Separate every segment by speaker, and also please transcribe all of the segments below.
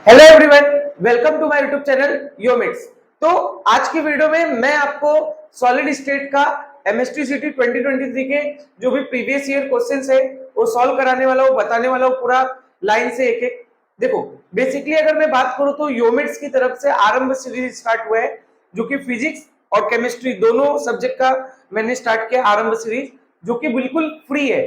Speaker 1: Hello everyone, welcome to my YouTube channel Yomix. तो आज की वीडियो में मैं आपको सॉलिड स्टेट का एमएसटीसीटी 2023 के जो भी प्रीवियस ईयर क्वेश्चंस है वो सॉल्व कराने वाला हूँ, बताने वाला हूँ पूरा लाइन से एक एक। देखो बेसिकली अगर मैं बात करूँ तो योमिक्स की तरफ से आरंभ सीरीज स्टार्ट हुआ है, जो कि फिजिक्स और केमिस्ट्री दोनों सब्जेक्ट का मैंने स्टार्ट किया आरंभ सीरीज, जो कि बिल्कुल फ्री है।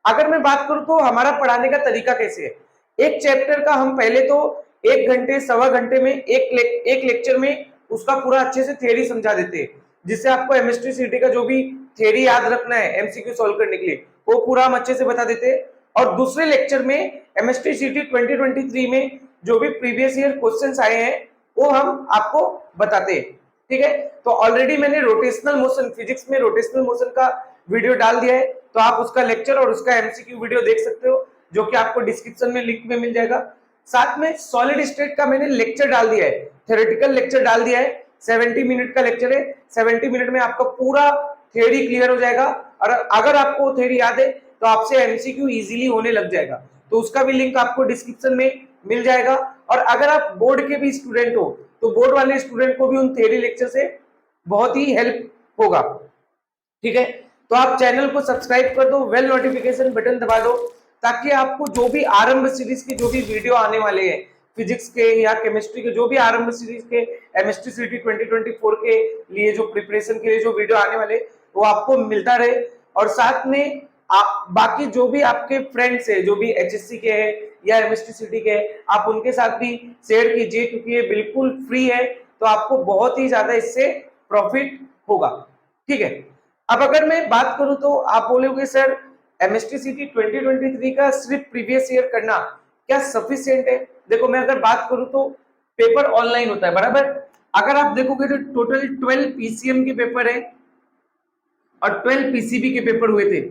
Speaker 1: अगर मैं बात करूं तो हमारा पढ़ाने का तरीका कैसे है, एक चैप्टर का हम पहले तो 1 घंटे सवा घंटे में एक लेक्चर में उसका पूरा अच्छे से थ्योरी समझा देते हैं, जिससे आपको एमएसटीसीटी का जो भी थ्योरी याद रखना है एमसीक्यू सॉल्व करने के लिए वो पूरा हम अच्छे से बता देते हैं। और दूसरे लेक्चर में एमएसटीसीटी 2023 में जो भी प्रीवियस ईयर क्वेश्चंस आए हैं वो हम आपको बताते हैं। ठीक है, तो ऑलरेडी मैंने रोटेशनल मोशन, फिजिक्स में रोटेशनल मोशन का वीडियो डाल दिया है, तो आप उसका लेक्चर और उसका एमसीक्यू वीडियो देख सकते हो, जो कि आपको डिस्क्रिप्शन में लिंक में मिल जाएगा। साथ में सॉलिड स्टेट का मैंने लेक्चर डाल दिया है, थ्योरेटिकल लेक्चर डाल दिया है, 70 मिनट का लेक्चर है। 70 मिनट में आपका पूरा थ्योरी क्लियर हो जाएगा, और अगर आपको थ्योरी याद है तो आपसे एमसीक्यू इजीली होने लग जाएगा, तो उसका भी लिंक आपको डिस्क्रिप्शन में मिल जाएगा। और अगर आप बोर्ड के भी स्टूडेंट हो तो बोर्ड वाले स्टूडेंट को भी उन थ्योरी लेक्चर से बहुत ही हेल्प होगा। ठीक है, तो आप चैनल को सब्सक्राइब कर दो, बेल नोटिफिकेशन बटन दबा दो, ताकि आपको जो भी आरंभ सीरीज के जो भी वीडियो आने वाले हैं फिजिक्स के या केमिस्ट्री के, जो भी आरंभ सीरीज के एमएसटीसीटी 2024 के लिए जो प्रिपरेशन के लिए जो वीडियो आने वाले वो आपको मिलता रहे। और साथ में आप बाकी जो भी आपके फ्रेंड्स है जो भी एचएससी के हैं या एमएसटीसीटी के हैं, आप उनके साथ भी शेयर कीजिए, क्योंकि ये बिल्कुल फ्री है, तो आपको बहुत ही ज्यादा इससे प्रॉफिट होगा। ठीक है, अब अगर मैं बात करूं तो आप बोलोगे सर एमएसटीसीटी 2023 का सिर्फ प्रीवियस ईयर करना क्या सफिशिएंट है? देखो मैं अगर बात करूं तो पेपर ऑनलाइन होता है, बराबर। अगर आप देखोगे तो टोटल 12 पीसीएम के पेपर है और 12 पीसीबी के पेपर हुए थे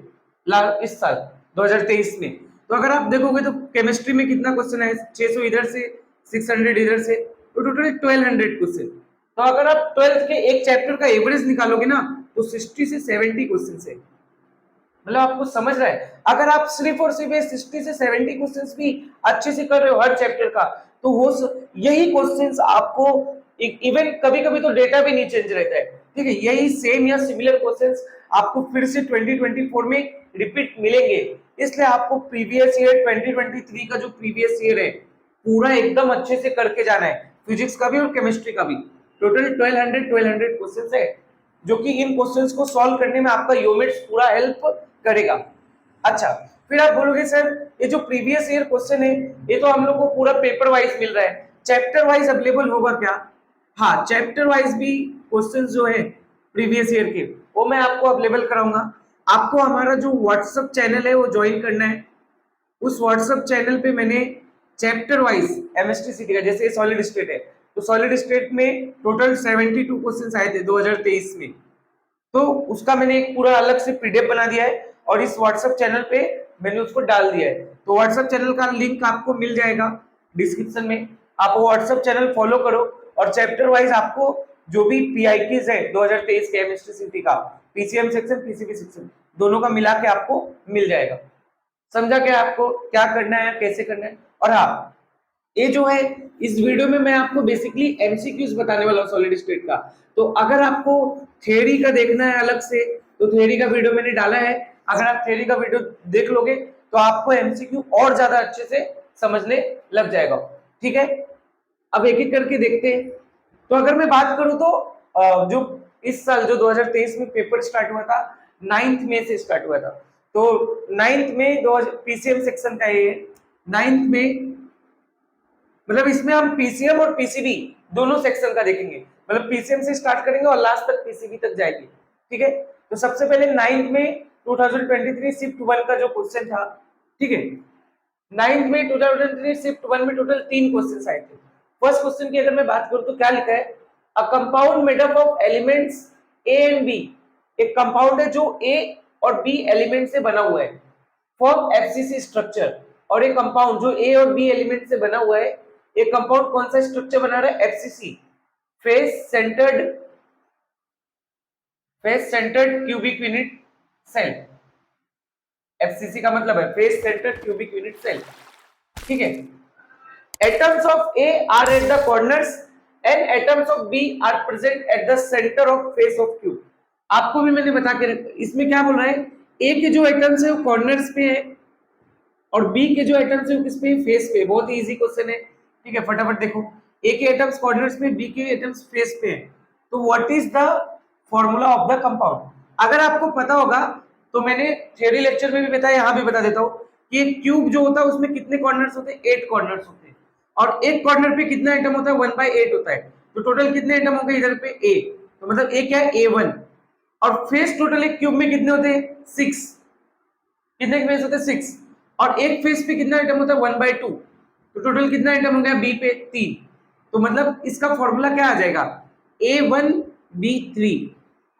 Speaker 1: इस साल 2023 में। तो अगर आप देखोगे तो केमिस्ट्री में कितना क्वेश्चन है, 600 इधर से, 600 इधर से, तो टोटल 1200 क्वेश्चन। तो अगर आप 12th के एक चैप्टर का एवरेज निकालोगे ना तो 60 से 70 क्वेश्चन है। मतलब आपको समझ रहा है, अगर आप सिर्फ और सिर्फ 60 से 70 क्वेश्चंस भी अच्छे से कर रहे हो हर चैप्टर का, तो वो यही क्वेश्चंस आपको इवन कभी कभी तो डेटा भी नहीं चेंज रहता है, ठीक है, यही सेम या सिमिलर क्वेश्चंस आपको फिर से 2024 में रिपीट मिलेंगे। इसलिए आपको प्रीवियस ईयर 2023 का जो प्रीवियस ईयर है पूरा एकदम अच्छे से करके जाना है, फिजिक्स का भी और केमिस्ट्री का भी। टोटल 1200 क्वेश्चंस है, जो कि इन क्वेश्चंस को सॉल्व करने में आपका योमिट्स पूरा हेल्प करेगा। अच्छा, फिर आप बोलोगे सर ये जो प्रीवियस ईयर क्वेश्चन है ये तो हम लोग को पूरा पेपर वाइज मिल रहा है, चैप्टर वाइज अवेलेबल होगा क्या? हाँ, चैप्टर वाइज भी क्वेश्चंस जो है प्रीवियस ईयर के वो मैं आपको अवेलेबल कराऊंगा। आपको हमारा जो व्हाट्सएप चैनल है वो ज्वाइन करना है। उस व्हाट्सएप चैनल पे मैंने चैप्टर वाइज एमएसटीसीटी का, जैसे सॉलिड स्टेट है तो सॉलिड स्टेट में टोटल 72 क्वेश्चंस आए थे 2023 में, तो उसका मैंने एक पूरा अलग से पीडीएफ बना दिया है और इस व्हाट्सएप चैनल पे मैंने उसको डाल दिया है। तो व्हाट्सएप चैनल का लिंक आपको मिल जाएगा डिस्क्रिप्शन में, आप वो व्हाट्सएप चैनल फॉलो करो और चैप्टर वाइज आपको जो भी पीआईक्यूज है 2023 के एमएसटीसीटी का, पीसीएम सेक्शन पीसीबी सेक्शन दोनों का मिला के आपको मिल जाएगा। समझा क्या आपको क्या करना है कैसे करना है? और हाँ, ये जो है इस वीडियो में मैं आपको बेसिकली एमसीक्यूज बताने वाला हूँ सॉलिड स्टेट का। तो अगर आपको थ्योरी का देखना है अलग से तो थ्योरी का वीडियो मैंने डाला है, अगर आप थ्योरी का वीडियो देख लोगे तो आपको एमसीक्यू और ज्यादा अच्छे से समझने लग जाएगा। ठीक है, अब एक एक करके देखते हैं। तो अगर मैं बात करूं तो जो इस साल जो 2023 में पेपर स्टार्ट हुआ था 9th मई से स्टार्ट हुआ था, तो 9th में पीसीएम सेक्शन का ये 9th में, मतलब इसमें हम पीसीएम और पीसीबी दोनों सेक्शन का देखेंगे, मतलब पीसीएम से स्टार्ट करेंगे और लास्ट तक पीसीबी तक जाएगी। ठीक है, तो सबसे पहले 9th में 2023 शिफ्ट 1 का जो क्वेश्चन था, ठीक है, 9th में 2023 शिफ्ट 1 में टोटल 3 क्वेश्चंस आए थे। फर्स्ट क्वेश्चन की अगर मैं बात करूं तो क्या लिखा है, a compound made up of elements A and B, एक कंपाउंड है जो ए और बी एलिमेंट से बना हुआ है, फॉर्म एफसीसी स्ट्रक्चर। और एक कंपाउंड जो ए और बी एलिमेंट से बना हुआ है, एक कंपाउंड कौन सा स्ट्रक्चर बना रहा है? FCC, face centred face centred cubic unit cell, FCC का मतलब है face centred cubic unit cell, ठीक है। Atoms of A are at the corners and atoms of B are present at the center of face of cube. आपको भी मैंने बता के रखा, इसमें क्या बोल रहा है, ए के जो एटम्स है वो कॉर्नर्स पे है और बी के जो एटम्स है वो किस पे, फेस पे। बहुत ही इजी क्वेश्चन है, ठीक है, फटाफट देखो। ए के एटम्स कॉर्नर्स पे, बी के एटम्स फेस पे है, तो what is the formula of the compound. अगर आपको पता होगा तो मैंने थ्योरी लेक्चर में भी बताया, यहाँ भी बता देता हूँ कि एक क्यूब जो होता है उसमें कितने कॉर्नर्स होते हैं, 8 कॉर्नर्स होते हैं और एक कॉर्नर पे कितना एटम होता है, 1/8 होता है। तो टोटल कितने एटम हो गए इधर पे, ए, तो मतलब ए क्या है, A1। और फेस टोटल एक क्यूब में कितने होते हैं, 6। कितने फेस होते हैं, 6। और एक फेस पे कितना आइटम होता है, 1/2। तो टोटल कितना आइटम हो गया, बी पे 3। तो मतलब इसका फॉर्मूला क्या आ जाएगा, A1B3।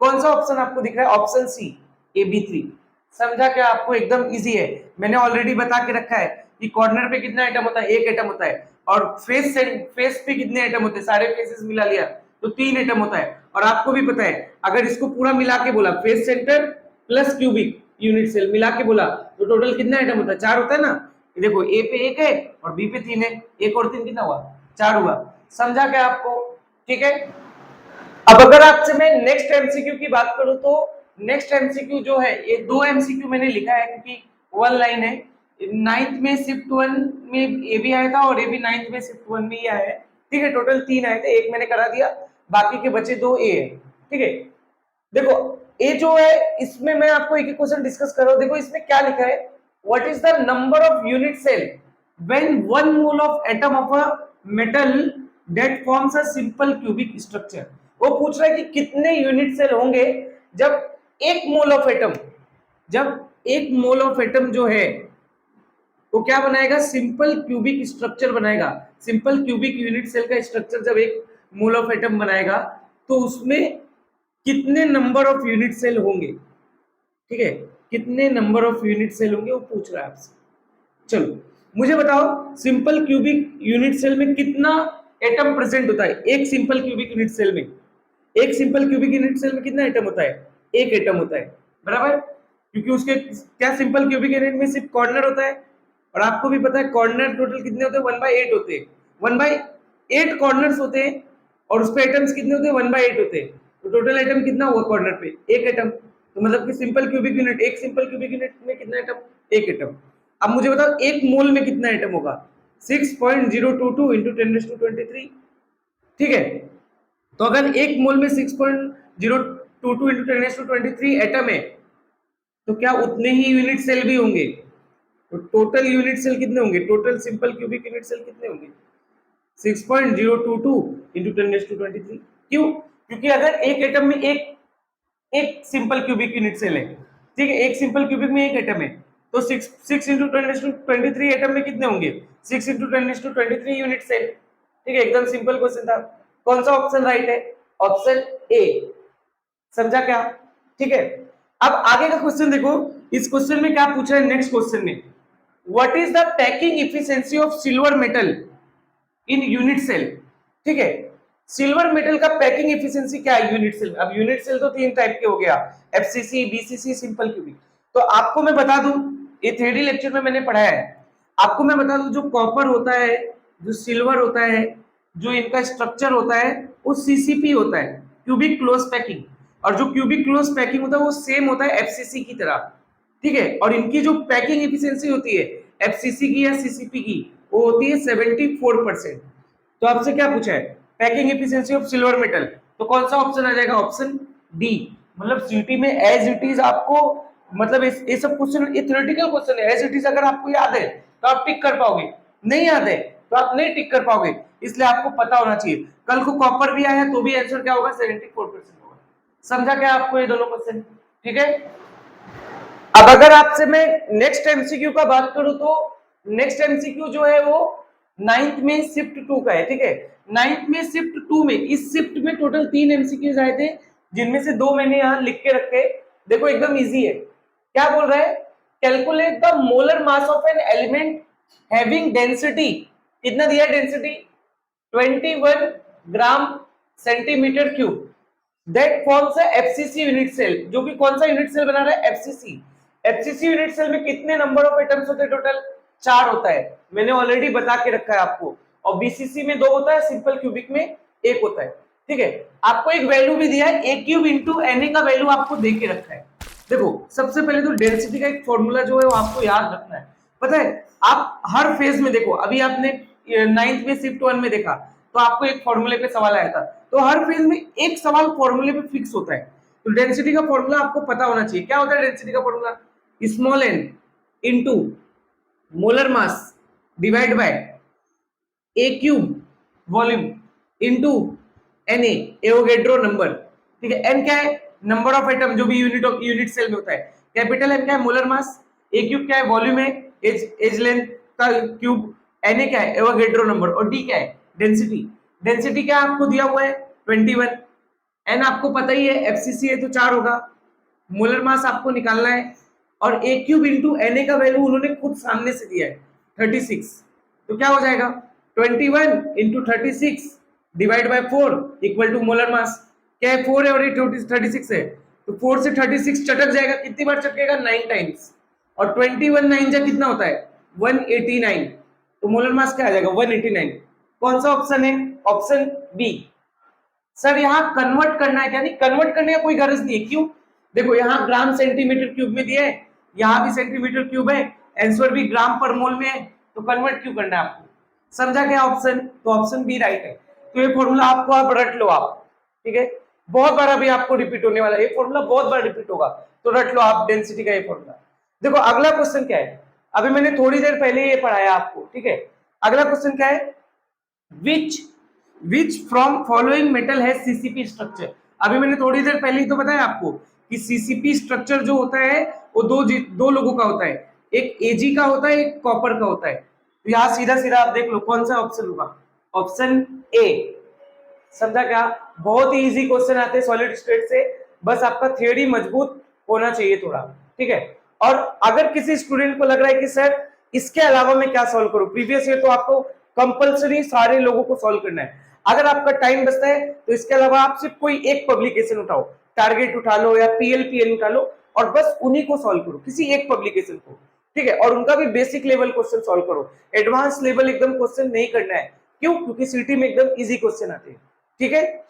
Speaker 1: कौन सा ऑप्शन आपको दिख रहा है, ऑप्शन सी, AB3। समझा क्या आपको, एकदम इजी है। मैंने ऑलरेडी बता के रखा है कि कॉर्नर पे कितना आइटम होता है, एक आइटम होता है। और फेस पे कितने आइटम होते हैं, सारे फेसेस मिला लिया तो 3 आइटम होता है। और आपको भी पता है अगर इसको पूरा मिला के बोला, face centre plus cubic unit cell मिला के बोला, तो टोटल कितना आइटम होता है, 4 होता है ना। ये देखो ए पे 1 है और बी पे 3 है, 1 और 3 कितना हुआ, 4 हुआ। समझा क्या आपको, ठीक है। अब अगर आपसे मैं नेक्स्ट एमसीक्यू की बात करूं तो नेक्स्ट एमसीक्यू जो है, ये 2 एमसीक्यू मैंने लिखा है क्योंकि 1 लाइन है। 9th में शिफ्ट 1 में ए भी आया था और ए भी 9th में शिफ्ट 1 में ही आया है, ठीक है। टोटल 3 आए थे, एक मैंने करा दिया, बाकी के बचे 2 ए है, ठीक है। देखो ये जो है इसमें मैं आपको एक एक क्वेश्चन डिस्कस कर रहा हूं। देखो इसमें क्या लिखा है, what is the number of unit cell when 1 mole of atom of a metal that forms a simple cubic structure. वो पूछ रहा है कि कितने यूनिट सेल होंगे जब 1 मोल ऑफ एटम, जब 1 मोल ऑफ एटम जो है वो क्या बनाएगा, सिंपल क्यूबिक स्ट्रक्चर बनाएगा। सिंपल क्यूबिक यूनिट सेल का स्ट्रक्चर जब 1 मोल ऑफ एटम बनाएगा तो उसमें कितने नंबर ऑफ यूनिट सेल होंगे, ठीक है, कितने नंबर ऑफ यूनिट सेल होंगे वो पूछ रहा है आपसे। चलो मुझे बताओ, सिंपल क्यूबिक यूनिट सेल में कितना एटम प्रेजेंट होता है, एक सिंपल क्यूबिक यूनिट सेल में, एक सिंपल क्यूबिक यूनिट सेल में कितना एटम होता है, एक एटम होता है, बराबर। क्योंकि उसके क्या, सिंपल क्यूबिक यूनिट में सिर्फ कॉर्नर होता है और आपको भी पता है कॉर्नर टोटल कितने होते हैं, 1/8 होते हैं, 1/8 कॉर्नर्स होते हैं और उसपे एटम्स कितने होते हैं, 1/8 होते हैं। तो टोटल एटम कितना हुआ कॉर्नर पे, एक एटम। तो मतलब कि सिंपल क्यूबिक यूनिट, एक सिंपल क्यूबिक यूनिट में कितना एटम, एक एटम। अब मुझे बताओ एक मोल में कितना एटम होगा, 6.022 इंटू 10⁻23, ठीक है। तो अगर एक मोल में 6.022 इंटू 10⁻23 एटम है तो क्या उतने ही यूनिट सेल भी होंगे। तो टोटल यूनिट सेल कितने होंगे, total simple cubic unit cell कितने होंगे, 6.022 इंटू 10⁻23। क्यों, क्योंकि अगर एक एटम में एक एक सिंपल क्यूबिक यूनिट सेल है, ठीक है, एक सिंपल क्यूबिक में एक एटम है, तो 6 इंटू 10⁻23 एटम में कितने होंगे, 6 इंटू 10⁻23 यूनिट सेल, ठीक है। एकदम सिंपल क्वेश्चन था। कौन सा ऑप्शन राइट है, ऑप्शन ए। समझा क्या, ठीक है। अब आगे का क्वेश्चन देखो, इस क्वेश्चन में क्या पूछा है, नेक्स्ट क्वेश्चन में what is the packing efficiency of silver metal in unit cell, ठीक है। सिल्वर मेटल का पैकिंग एफिशिएंसी क्या है यूनिट सेल। अब यूनिट सेल तो 3 टाइप के हो गया, एफसीसी, बीसीसी, सिंपल क्यूबिक। तो आपको मैं बता दूं, ये थ्योरी लेक्चर में मैंने पढ़ाया है, आपको मैं बता दूं जो कॉपर होता है, जो सिल्वर होता है, जो इनका स्ट्रक्चर होता है वो सीसीपी होता है, क्यूबिक क्लोज पैकिंग। और जो क्यूबिक क्लोज पैकिंग होता है वो सेम होता है एफसीसी की तरह, ठीक है। और इनकी जो पैकिंग एफिशिएंसी होती है एफसीसी की या सीसीपी की, वो होती है 74%। तो आपसे क्या पूछा है, packing efficiency of silver metal, तो कौन सा ऑप्शन आ जाएगा, ऑप्शन डी। मतलब सीटी में एज इट इज आपको, मतलब ये सब क्वेश्चन, ये थ्योरेटिकल क्वेश्चन है, एज इट इज अगर आपको याद है तो आप टिक कर पाओगे, नहीं याद है तो आप नहीं टिक कर पाओगे, इसलिए आपको पता होना चाहिए। कल को कॉपर भी आया तो भी आंसर क्या होगा, 74% होगा। समझा क्या आपको ये दोनों क्वेश्चन, ठीक है। अब अगर आपसे मैं नेक्स्ट एमसीक्यू का बात करूं तो नेक्स्ट एमसीक्यू जो है वो 9th में शिफ्ट 2 का है, ठीक है। 9th में शिफ्ट 2 में, इस शिफ्ट में टोटल 3 एमसीक्यूज आए थे जिनमें से 2 मैंने यहां लिख के रखे। देखो एकदम इजी है, क्या बोल रहा है, calculate the molar mass of an element having density, कितना दिया density, 21 gram centimetre cube, that forms a FCC unit cell, जो कि कौन सा यूनिट सेल बना रहा है, एफसीसी। एफसीसी यूनिट सेल में कितने नंबर ऑफ एटम्स होते हैं टोटल, 4 होता है, मैंने ऑलरेडी बता के रखा है आपको। और बीसीसी में 2 होता है, सिंपल क्यूबिक में 1 होता है, ठीक है। आपको एक वैल्यू भी दिया है, ए क्यूब इंटू एन ए का वैल्यू आपको दे के रखा है। देखो सबसे पहले तो डेंसिटी का एक फॉर्मूला जो है वो आपको याद रखना है। पता है आप हर फेज में देखो, अभी आपने 9th में शिफ्ट 1 में देखा तो आपको एक फॉर्मूले पे सवाल आया था, तो हर फेज में एक सवाल फॉर्मूले पे फिक्स होता है। तो डेंसिटी का फॉर्मूला आपको पता होना चाहिए। क्या होता है डेंसिटी का formula, small n into molar mass divide by a cube volume into N Avogadro number, ठीक है। एन क्या है, नंबर ऑफ एटम जो भी यूनिट सेल में होता है। कैपिटल एन क्या है, मोलर मास। ए क्यूब क्या है, वॉल्यूम है, एज लेंथ का क्यूब। एन ए क्या है, एवोगेड्रो नंबर। और डी क्या है, डेंसिटी। डेंसिटी क्या आपको दिया हुआ है 21। एन आपको पता ही है, एफसीसी है तो 4 होगा। मोलर मास आपको निकालना है, और ए क्यूब इंटू एन ए का वैल्यू उन्होंने खुद सामने से दिया है 36। तो क्या हो जाएगा 21 into 36 divide by 4 equal to molar mass. क्या है 4 है और ये 36 है, तो 4 से 36 चटक जाएगा, कितनी बार चटकेगा 9 टाइम्स। और 21 9 जा कितना होता है 189, तो मोलर मास क्या आ जाएगा 189। कौन सा ऑप्शन है, ऑप्शन बी। सर यहाँ कन्वर्ट करना है क्या, नहीं कन्वर्ट करने का कोई गरज नहीं है। क्यों, देखो यहाँ ग्राम सेंटीमीटर क्यूब में दिया है, यहाँ भी सेंटीमीटर क्यूब है, आंसर भी ग्राम पर मोल में है, तो कन्वर्ट क्यों करना है आपको। समझा क्या ऑप्शन, तो ऑप्शन बी राइट है। तो ये फॉर्मूला आपको आप रट लो आप, ठीक है। बहुत बार अभी आपको रिपीट होने वाला है, ये फॉर्मूला बहुत बार रिपीट होगा, तो रट लो आप डेंसिटी का ये फॉर्मूला। देखो अगला क्वेश्चन क्या है, अभी मैंने थोड़ी देर पहले ये पढ़ाया आपको, ठीक है। अगला क्वेश्चन क्या है, विच फ्रॉम फॉलोइंग मेटल है सीसीपी स्ट्रक्चर। अभी मैंने थोड़ी देर पहले ही तो बताया आपको कि सीसीपी स्ट्रक्चर जो होता है वो दो लोगों का होता है, एक एजी का होता है, एक कॉपर का होता है। तो यहाँ सीधा सीधा आप देख लो कौन सा ऑप्शन होगा, ऑप्शन ए। समझा क्या, बहुत ही इजी क्वेश्चन आते हैं सॉलिड स्टेट से, बस आपका थियोरी मजबूत होना चाहिए थोड़ा, ठीक है। और अगर किसी स्टूडेंट को लग रहा है कि सर इसके अलावा मैं क्या सॉल्व करूं, प्रीवियस ईयर तो आपको कंपलसरी सारे लोगों को सॉल्व करना है। अगर आपका टाइम बचता है तो इसके अलावा आप सिर्फ कोई एक पब्लिकेशन उठाओ, टारगेट उठा लो या पीएलपीएन उठा लो, और बस उन्हीं को सॉल्व करो, किसी एक पब्लिकेशन को, ठीक है। और उनका भी बेसिक लेवल क्वेश्चन सॉल्व करो, एडवांस लेवल एकदम क्वेश्चन नहीं करना है। क्यों, क्योंकि सीटी में एकदम इजी क्वेश्चन आते हैं, ठीक है।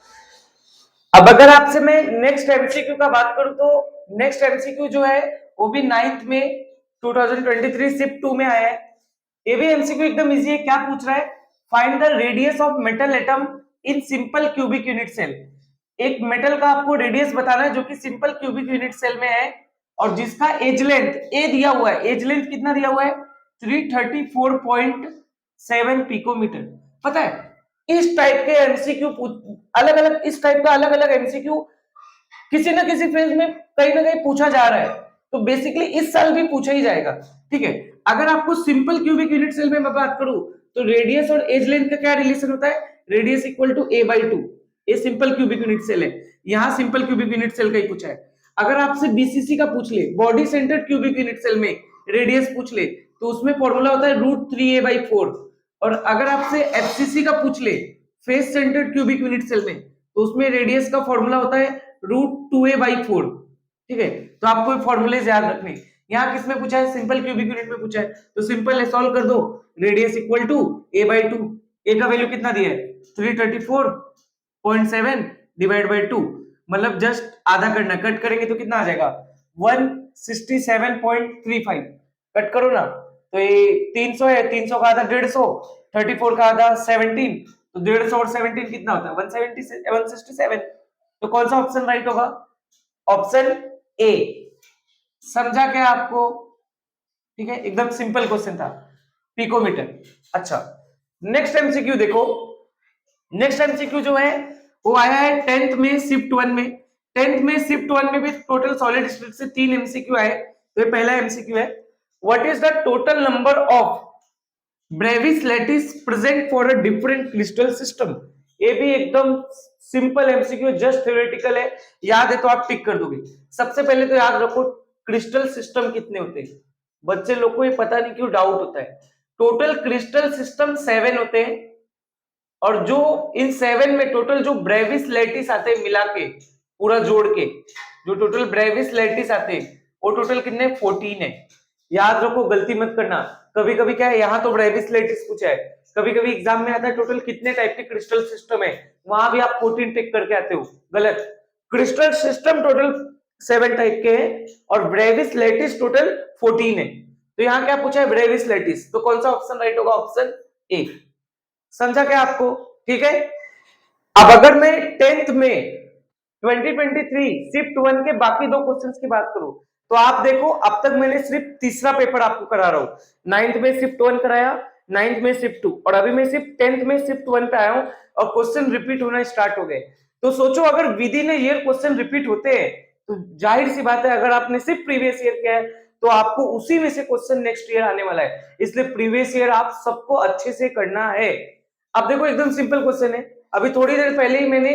Speaker 1: अब अगर आपसे मैं नेक्स्ट एमसीक्यू का बात करूं तो नेक्स्ट एमसीक्यू जो है वो भी 9th में 2023 शिफ्ट 2 में आया है। ये भी एमसीक्यू एकदम इजी है। क्या पूछ रहा है, find the radius of metal atom in simple cubic unit cell. एक मेटल का आपको रेडियस बताना है जो कि सिंपल क्यूबिक यूनिट सेल में है, और जिसका एज लेंथ ए दिया हुआ है, एज लेंथ कितना दिया हुआ है 334.7 पिकोमीटर। पता है इस टाइप के एमसीक्यू अलग अलग, इस टाइप का अलग अलग एमसीक्यू किसी ना किसी फेज में कहीं ना कहीं पूछा जा रहा है, तो बेसिकली इस साल भी पूछा ही जाएगा, ठीक है। अगर आपको सिंपल क्यूबिक यूनिट सेल में मैं बात करूं तो रेडियस और एज लेंथ का क्या रिलेशन होता है, radius equal to a by 2। ये सिंपल क्यूबिक यूनिट सेल है, यहाँ सिंपल क्यूबिक यूनिट सेल का ही पूछा है। अगर आपसे बीसीसी का पूछ ले, body centred cubic unit cell में रेडियस पूछ ले, तो उसमें फॉर्मूला होता है √3a/4। और अगर आपसे एफसीसी का पूछ ले, face centred cubic unit cell में, तो उसमें रेडियस का फॉर्मूला होता है √2a/4, ठीक है। तो आपको फॉर्मूले याद रखने। यहाँ किसमें पूछा है, सिंपल क्यूबिक यूनिट में पूछा है, तो सिंपल है, सॉल्व कर दो। रेडियस इक्वल टू a/2, ए का वैल्यू कितना दिया है 334.7 डिवाइड बाय 2, मतलब जस्ट आधा करना, कट करेंगे तो कितना आ जाएगा 167.35। कट करो ना, तो ये 300 है, 300 का आधा 150, 34 का आधा 17, तो 150 और 17 कितना होता है 167। तो कौन सा ऑप्शन राइट होगा, ऑप्शन ए। समझा क्या आपको, ठीक है, एकदम सिंपल क्वेश्चन था, पिकोमीटर। अच्छा नेक्स्ट एमसीक्यू देखो, नेक्स्ट एमसीक्यू जो है वो आया है 10th में शिफ्ट 1 में। 10th में शिफ्ट 1 में भी टोटल सॉलिड स्टेट से 3 एमसीक्यू आए। तो ये पहला एमसीक्यू है, what is the total number of Bravais lattice present for a different crystal system. ये भी एकदम सिंपल एमसीक्यू, जस्ट थ्योरेटिकल है, याद है तो आप टिक कर दोगे। सबसे पहले तो याद रखो क्रिस्टल सिस्टम कितने होते हैं, बच्चे लोग को ये पता नहीं क्यों डाउट होता है। टोटल क्रिस्टल सिस्टम 7 होते हैं, और जो इन 7 में टोटल जो ब्रेविस लैटिस आते हैं मिला के पूरा जोड़ के जो टोटल ब्रेविस लैटिस आते हैं वो टोटल कितने 14 है। याद रखो, गलती मत करना। कभी कभी क्या है, यहाँ तो ब्रेविस लैटिस पूछा है, कभी कभी एग्जाम में आता है टोटल कितने टाइप के क्रिस्टल सिस्टम है, वहां भी आप 14 टिक करके आते हो। गलत। क्रिस्टल सिस्टम टोटल 7 टाइप के हैं और ब्रेविस लैटिस टोटल 14 है। तो यहाँ क्या पूछा है, ब्रेविस लैटिस, तो कौन सा ऑप्शन राइट होगा, ऑप्शन ए। समझा क्या आपको? ठीक है। अब अगर मैं 10th में 2023 शिफ्ट 1 के बाकी दो क्वेश्चंस की बात करूं तो आप देखो, अब तक मैंने सिर्फ तीसरा पेपर आपको करा रहा हूं। 9th में शिफ्ट 1 कराया, 9th में शिफ्ट 2 और अभी मैं सिर्फ 10th में शिफ्ट 1 पे आया हूं और क्वेश्चन रिपीट होना स्टार्ट हो गए। तो सोचो अगर with in a year question repeat होते हैं तो जाहिर सी बात है, अगर आपने सिर्फ प्रीवियस ईयर किया है तो आपको उसी में से क्वेश्चन नेक्स्ट ईयर आने वाला है। इसलिए प्रीवियस ईयर आप सबको अच्छे से करना है। अब देखो एकदम सिंपल क्वेश्चन है, अभी थोड़ी देर पहले ही मैंने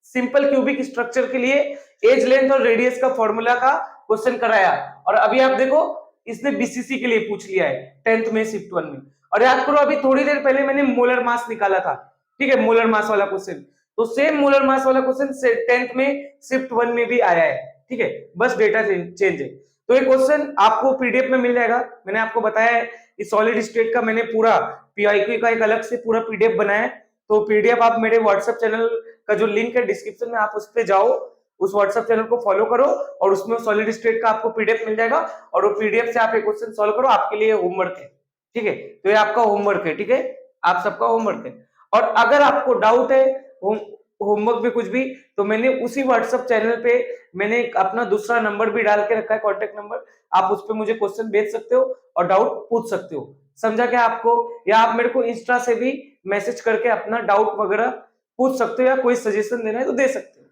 Speaker 1: सिंपल क्यूबिक स्ट्रक्चर के लिए एज लेंथ और रेडियस का फॉर्मूला का क्वेश्चन कराया और अभी आप देखो इसने बीसीसी के लिए पूछ लिया है 10th में शिफ्ट 1 में। और याद करो अभी थोड़ी देर पहले मैंने मोलर मास निकाला था, ठीक है, मोलर मास वाला क्वेश्चन। तो सेम मोलर मास वाला क्वेश्चन 10th में शिफ्ट 1 में भी आया है, ठीक है, बस डेटा चेंज है। तो ये क्वेश्चन आपको पीडीएफ में मिल जाएगा। मैंने आपको बताया है कि सॉलिड स्टेट का मैंने पूरा पीआईक्यू का एक अलग से पूरा पीडीएफ बनाया है। तो पीडीएफ आप मेरे व्हाट्सएप चैनल का जो लिंक है डिस्क्रिप्शन में, आप उस पर जाओ, उस व्हाट्सएप चैनल को फॉलो करो और उसमें सॉलिड स्टेट का आपको पीडीएफ मिल जाएगा और वो पीडीएफ से आप एक क्वेश्चन सॉल्व करो, आपके लिए होमवर्क है, ठीक है। तो ये आपका होमवर्क है, ठीक है, आप सबका होमवर्क है। और अगर आपको डाउट है होमवर्क में कुछ भी, तो मैंने उसी व्हाट्सएप चैनल पे मैंने अपना दूसरा नंबर भी डाल के रखा है, कॉन्टेक्ट नंबर, आप उस पर मुझे क्वेश्चन भेज सकते हो और डाउट पूछ सकते हो। समझा क्या आपको? या आप मेरे को इंस्टा से भी मैसेज करके अपना डाउट वगैरह पूछ सकते हो या कोई सजेशन देना है तो दे सकते हो,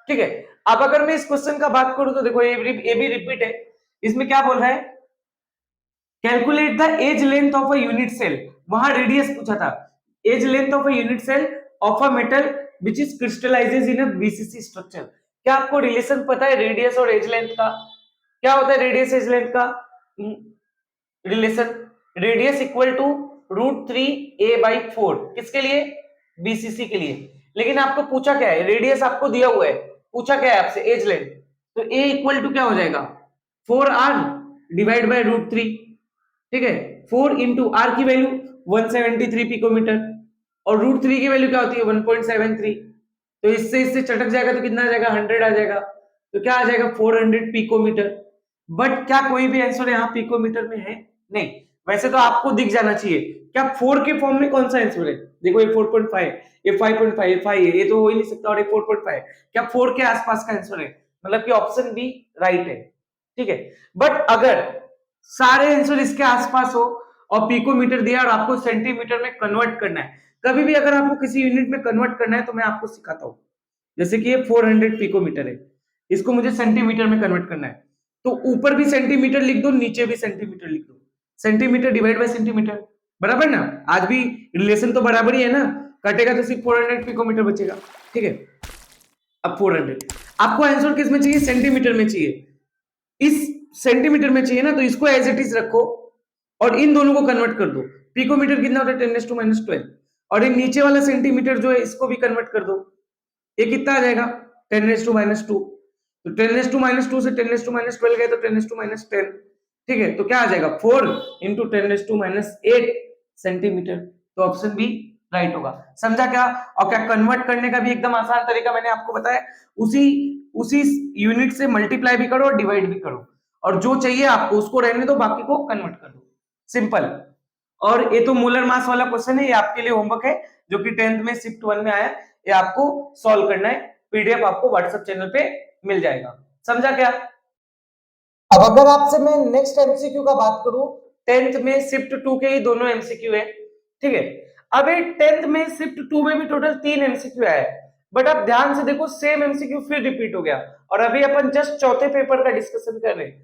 Speaker 1: ठीक है। अब अगर मैं इस क्वेश्चन का बात करूं तो देखो ये भी रिपीट है। इसमें क्या बोल रहा है, calculate the edge length of a unit cell, वहां रेडियस पूछा था। Edge length of a unit cell of a metal which is crystallises in a BCC structure. क्या आपको रिलेशन पता है रेडियस और एज लेंथ का? क्या होता है रेडियस एज लेंथ का relation? Radius equal to √3a/4, किसके लिए? बीसीसी के लिए। लेकिन आपको पूछा क्या है, रेडियस आपको दिया हुआ है, पूछा क्या है आपसे, एज लेंथ। तो a इक्वल टू क्या हो जाएगा, 4r डिवाइड बाय √3, ठीक है। 4 इंटू आर की वैल्यू 173 पिकोमीटर और √3 की वैल्यू क्या होती है 1.73। तो इससे चटक जाएगा तो कितना आ जाएगा, 100 आ जाएगा। तो क्या आ जाएगा 400 पिकोमीटर। बट क्या कोई भी आंसर यहाँ पिकोमीटर में है? नहीं। वैसे तो आपको दिख जाना चाहिए, क्या 4 के फॉर्म में कौन सा आंसर है? देखो ये 4.5, ये 5.5, ये 5 है, ये तो हो ही नहीं सकता, और ये 4.5, क्या 4 के आसपास का आंसर है? मतलब कि ऑप्शन बी राइट है, ठीक है। बट अगर सारे आंसर इसके आसपास हो और पिकोमीटर दिया और आपको सेंटीमीटर में कन्वर्ट करना है, कभी भी अगर आपको किसी यूनिट में कन्वर्ट करना है तो मैं आपको सिखाता हूं। जैसे कि ये 400 पिकोमीटर है, इसको मुझे सेंटीमीटर में कन्वर्ट करना है, तो ऊपर भी सेंटीमीटर लिख दो, नीचे भी सेंटीमीटर लिख दो, सेंटीमीटर डिवाइड बाय सेंटीमीटर, बराबर ना? आज भी रिलेशन तो बराबर ही है ना, कटेगा तो सिर्फ 400 पिकोमीटर बचेगा, ठीक है। अब 400 आपको आंसर किस में चाहिए, सेंटीमीटर में चाहिए। इस सेंटीमीटर में चाहिए ना, तो इसको एज इट इज रखो और इन दोनों को कन्वर्ट कर दो। पिकोमीटर कितना होता है 10⁻², और ये नीचे वाला सेंटीमीटर जो है इसको भी कन्वर्ट कर दो। ये कितना आ जाएगा 10⁻²। तो 10⁻² से 10⁻12 गए तो 10⁻10, ठीक है। तो क्या आ जाएगा 4 इंटू 10⁻8 सेंटीमीटर। तो ऑप्शन बी राइट होगा। समझा क्या? और क्या कन्वर्ट करने का भी एकदम आसान तरीका मैंने आपको बताया, उसी यूनिट से मल्टीप्लाई भी करो और डिवाइड भी करो, और जो चाहिए आपको उसको रहने दो, बाकी को कन्वर्ट कर दो, सिंपल। और ये तो मोलर मास वाला क्वेश्चन है, ये आपके लिए होमवर्क है जो कि 10th में शिफ्ट 1 में आया, ये आपको सॉल्व करना है। पीडीएफ आपको व्हाट्सएप चैनल पे मिल जाएगा। समझा क्या? अब अगर आपसे मैं नेक्स्ट एमसीक्यू का बात करूं, 10th में शिफ्ट 2 के ही दोनों एमसीक्यू है, ठीक है। अभी 10th में शिफ्ट 2 में भी टोटल 3 एमसीक्यू आया है, बट अब ध्यान से देखो सेम एमसीक्यू फिर रिपीट हो गया, और अभी अपन जस्ट चौथे पेपर का डिस्कशन कर रहे हैं।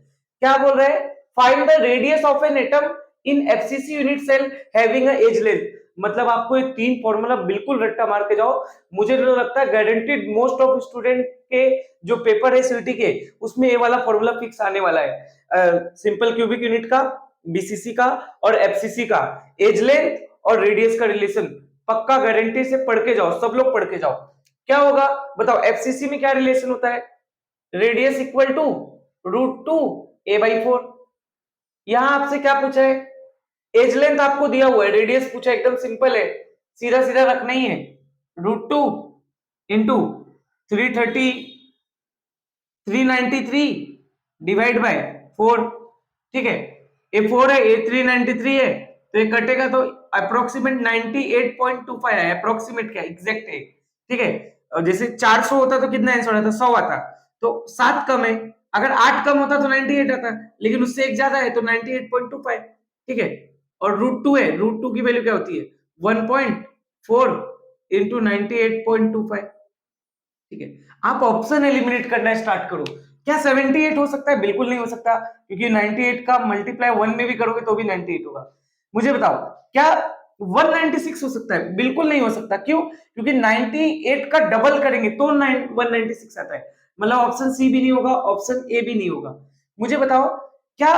Speaker 1: क्या बोल रहे हैं, find the radius of an atom in FCC unit cell having a edge length. मतलब आपको ये 3 फॉर्मूला बिल्कुल रट्टा मार के जाओ, मुझे तो लगता है गारंटीड मोस्ट ऑफ स्टूडेंट के जो पेपर है सीटी के, उसमें ये वाला फॉर्मूला फिक्स आने वाला है। सिंपल क्यूबिक यूनिट का, बीसीसी का और एफसीसी का एज लेंथ और रेडियस का रिलेशन पक्का गारंटी से पढ़ के जाओ, सब लोग पढ़ के जाओ। क्या होगा बताओ, एफसीसी में क्या रिलेशन होता है, रेडियस इक्वल टू √2 a/4। यहां आपसे क्या पूछा है, एज लेंथ आपको दिया हुआ है, रेडियस पूछा है, एकदम सिंपल है, सीधा सीधा रखना ही है। √2 इंटू 330 393 डिवाइड बाय 4। ठीक है, ये 4 है, ये 393 है, तो ये कटेगा तो अप्रोक्सीमेट 98.25 है। अप्रोक्सीमेट क्या एग्जैक्ट है, ठीक है। और जैसे 400 होता तो कितना आंसर आता, 100 आता, तो 7 कम है। अगर 8 कम होता तो 98 आता, लेकिन उससे एक ज्यादा है तो 98.25। ठीक है, और √2 है, √2 की वैल्यू क्या होती है 1.4 इंटू 98.25। ठीक है, आप ऑप्शन एलिमिनेट करना स्टार्ट करो। क्या 78 हो सकता है? बिल्कुल नहीं हो सकता, क्योंकि 98 का मल्टीप्लाई 1 में भी करोगे तो भी 98 होगा। मुझे बताओ, क्या 196 हो सकता है? बिल्कुल नहीं हो सकता। क्यों? क्योंकि 98 का डबल करेंगे तो 196 आता है। मतलब ऑप्शन सी भी नहीं होगा, ऑप्शन ए भी नहीं होगा। मुझे बताओ, क्या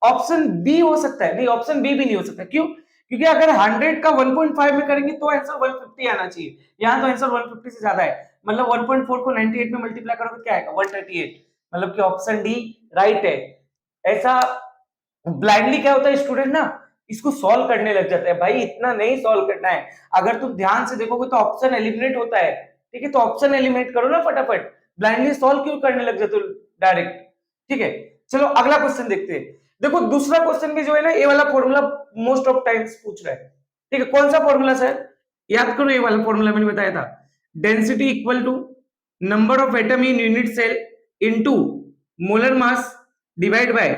Speaker 1: ऑप्शन बी हो सकता है? नहीं, ऑप्शन बी भी नहीं हो सकता। क्यों? क्योंकि अगर 100 का 1.5 में करेंगे तो आंसर 150 आना चाहिए, यहाँ तो आंसर 150 से ज्यादा है। मतलब 1.4 को 98 में मल्टीप्लाई करोगे क्या आएगा 138। मतलब कि ऑप्शन डी राइट है। ऐसा ब्लाइंडली क्या होता है, स्टूडेंट ना इसको सॉल्व करने लग जाता है। भाई इतना नहीं सॉल्व करना है, अगर तुम ध्यान से देखोगे तो ऑप्शन एलिमिनेट होता है। ठीक है, तो ऑप्शन एलिमिनेट करो ना फटाफट, ब्लाइंडली सॉल्व क्यों करने लग जाते हो डायरेक्ट। ठीक है, चलो अगला क्वेश्चन देखते हैं। देखो दूसरा क्वेश्चन भी जो है ना, ये वाला फॉर्मूला मोस्ट ऑफ टाइम्स पूछ रहा है। ठीक है, कौन सा फॉर्मूला सर? याद करो, ये वाला फॉर्मूला मैंने बताया था, density equal to number of atom in unit cell into molar mass divide by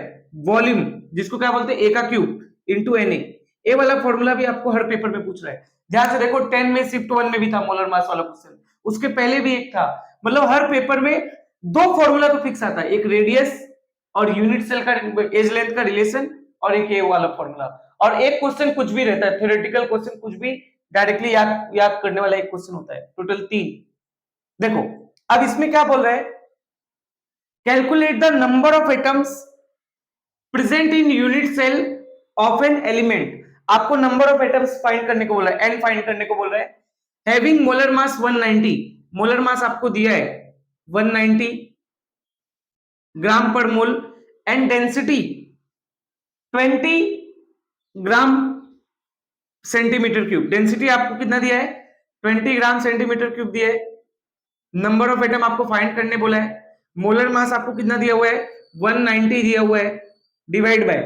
Speaker 1: volume, जिसको क्या बोलते हैं ए का क्यूब, इनटू Na। ए वाला फॉर्मूला भी आपको हर पेपर में पूछ रहा है। ध्यान से देखो, 10 में शिफ्ट 1 में भी था मोलर मास वाला क्वेश्चन, उसके पहले भी एक था। मतलब हर पेपर में दो फॉर्मूला तो फिक्स आता है, एक रेडियस और यूनिट सेल का एज लेंथ का रिलेशन, और एक ए वाला फॉर्मूला। और एक क्वेश्चन कुछ भी रहता है, थ्योरेटिकल क्वेश्चन कुछ भी डायरेक्टली याद करने वाला एक क्वेश्चन होता है, टोटल 3। देखो अब इसमें क्या बोल रहा है, calculate the number of atoms present in unit cell of an element. आपको नंबर ऑफ एटम्स फाइंड करने को बोला है, एन फाइंड करने को बोल रहा है। Having molar mass 190, molar mass आपको दिया है 190 gram per mole, and density 20 gram centimetre cube. Density आपको कितना दिया है 20 ग्राम सेंटीमीटर क्यूब दिया है। नंबर ऑफ एटम आपको फाइंड करने बोला है। मोलर मास आपको कितना दिया हुआ है 190 दिया हुआ है, डिवाइड बाय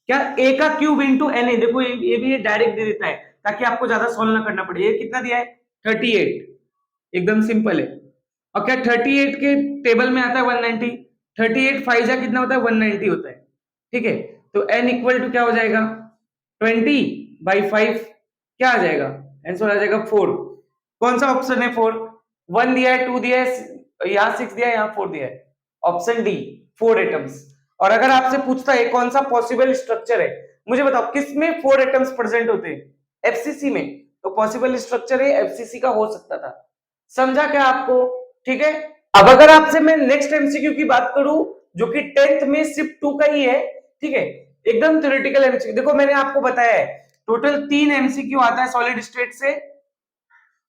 Speaker 1: क्या ए का क्यूब इंटू एन ए। देखो ये भी डायरेक्ट दे देता है ताकि आपको ज्यादा सॉल्व ना करना पड़े। ये कितना दिया है 38, एकदम सिंपल है। और क्या 38 के टेबल में आता है 190, 38 फाइव जा कितना होता है 190 होता है। ठीक है, तो n इक्वल टू क्या हो जाएगा 20/5, क्या आ जाएगा आंसर आ जाएगा 4। कौन सा ऑप्शन है 4? 1 दिया है, 2 दिया है, यहाँ 6 दिया है, यहाँ 4 दिया है, ऑप्शन डी 4 एटम्स। और अगर आपसे पूछता है कौन सा पॉसिबल स्ट्रक्चर है, मुझे बताओ किसमें 4 एटम्स प्रेजेंट होते हैं? एफसीसी में, तो पॉसिबल स्ट्रक्चर है एफसीसी का हो सकता था। समझा क्या आपको? ठीक है, अब अगर आपसे मैं नेक्स्ट एमसीक्यू की बात करूं, जो कि 10th में सिर्फ 2 का ही है, ठीक है, एकदम थ्योरेटिकल एमसीक्यू। देखो मैंने आपको बताया है टोटल 3 एमसीक्यू आता है सॉलिड स्टेट से,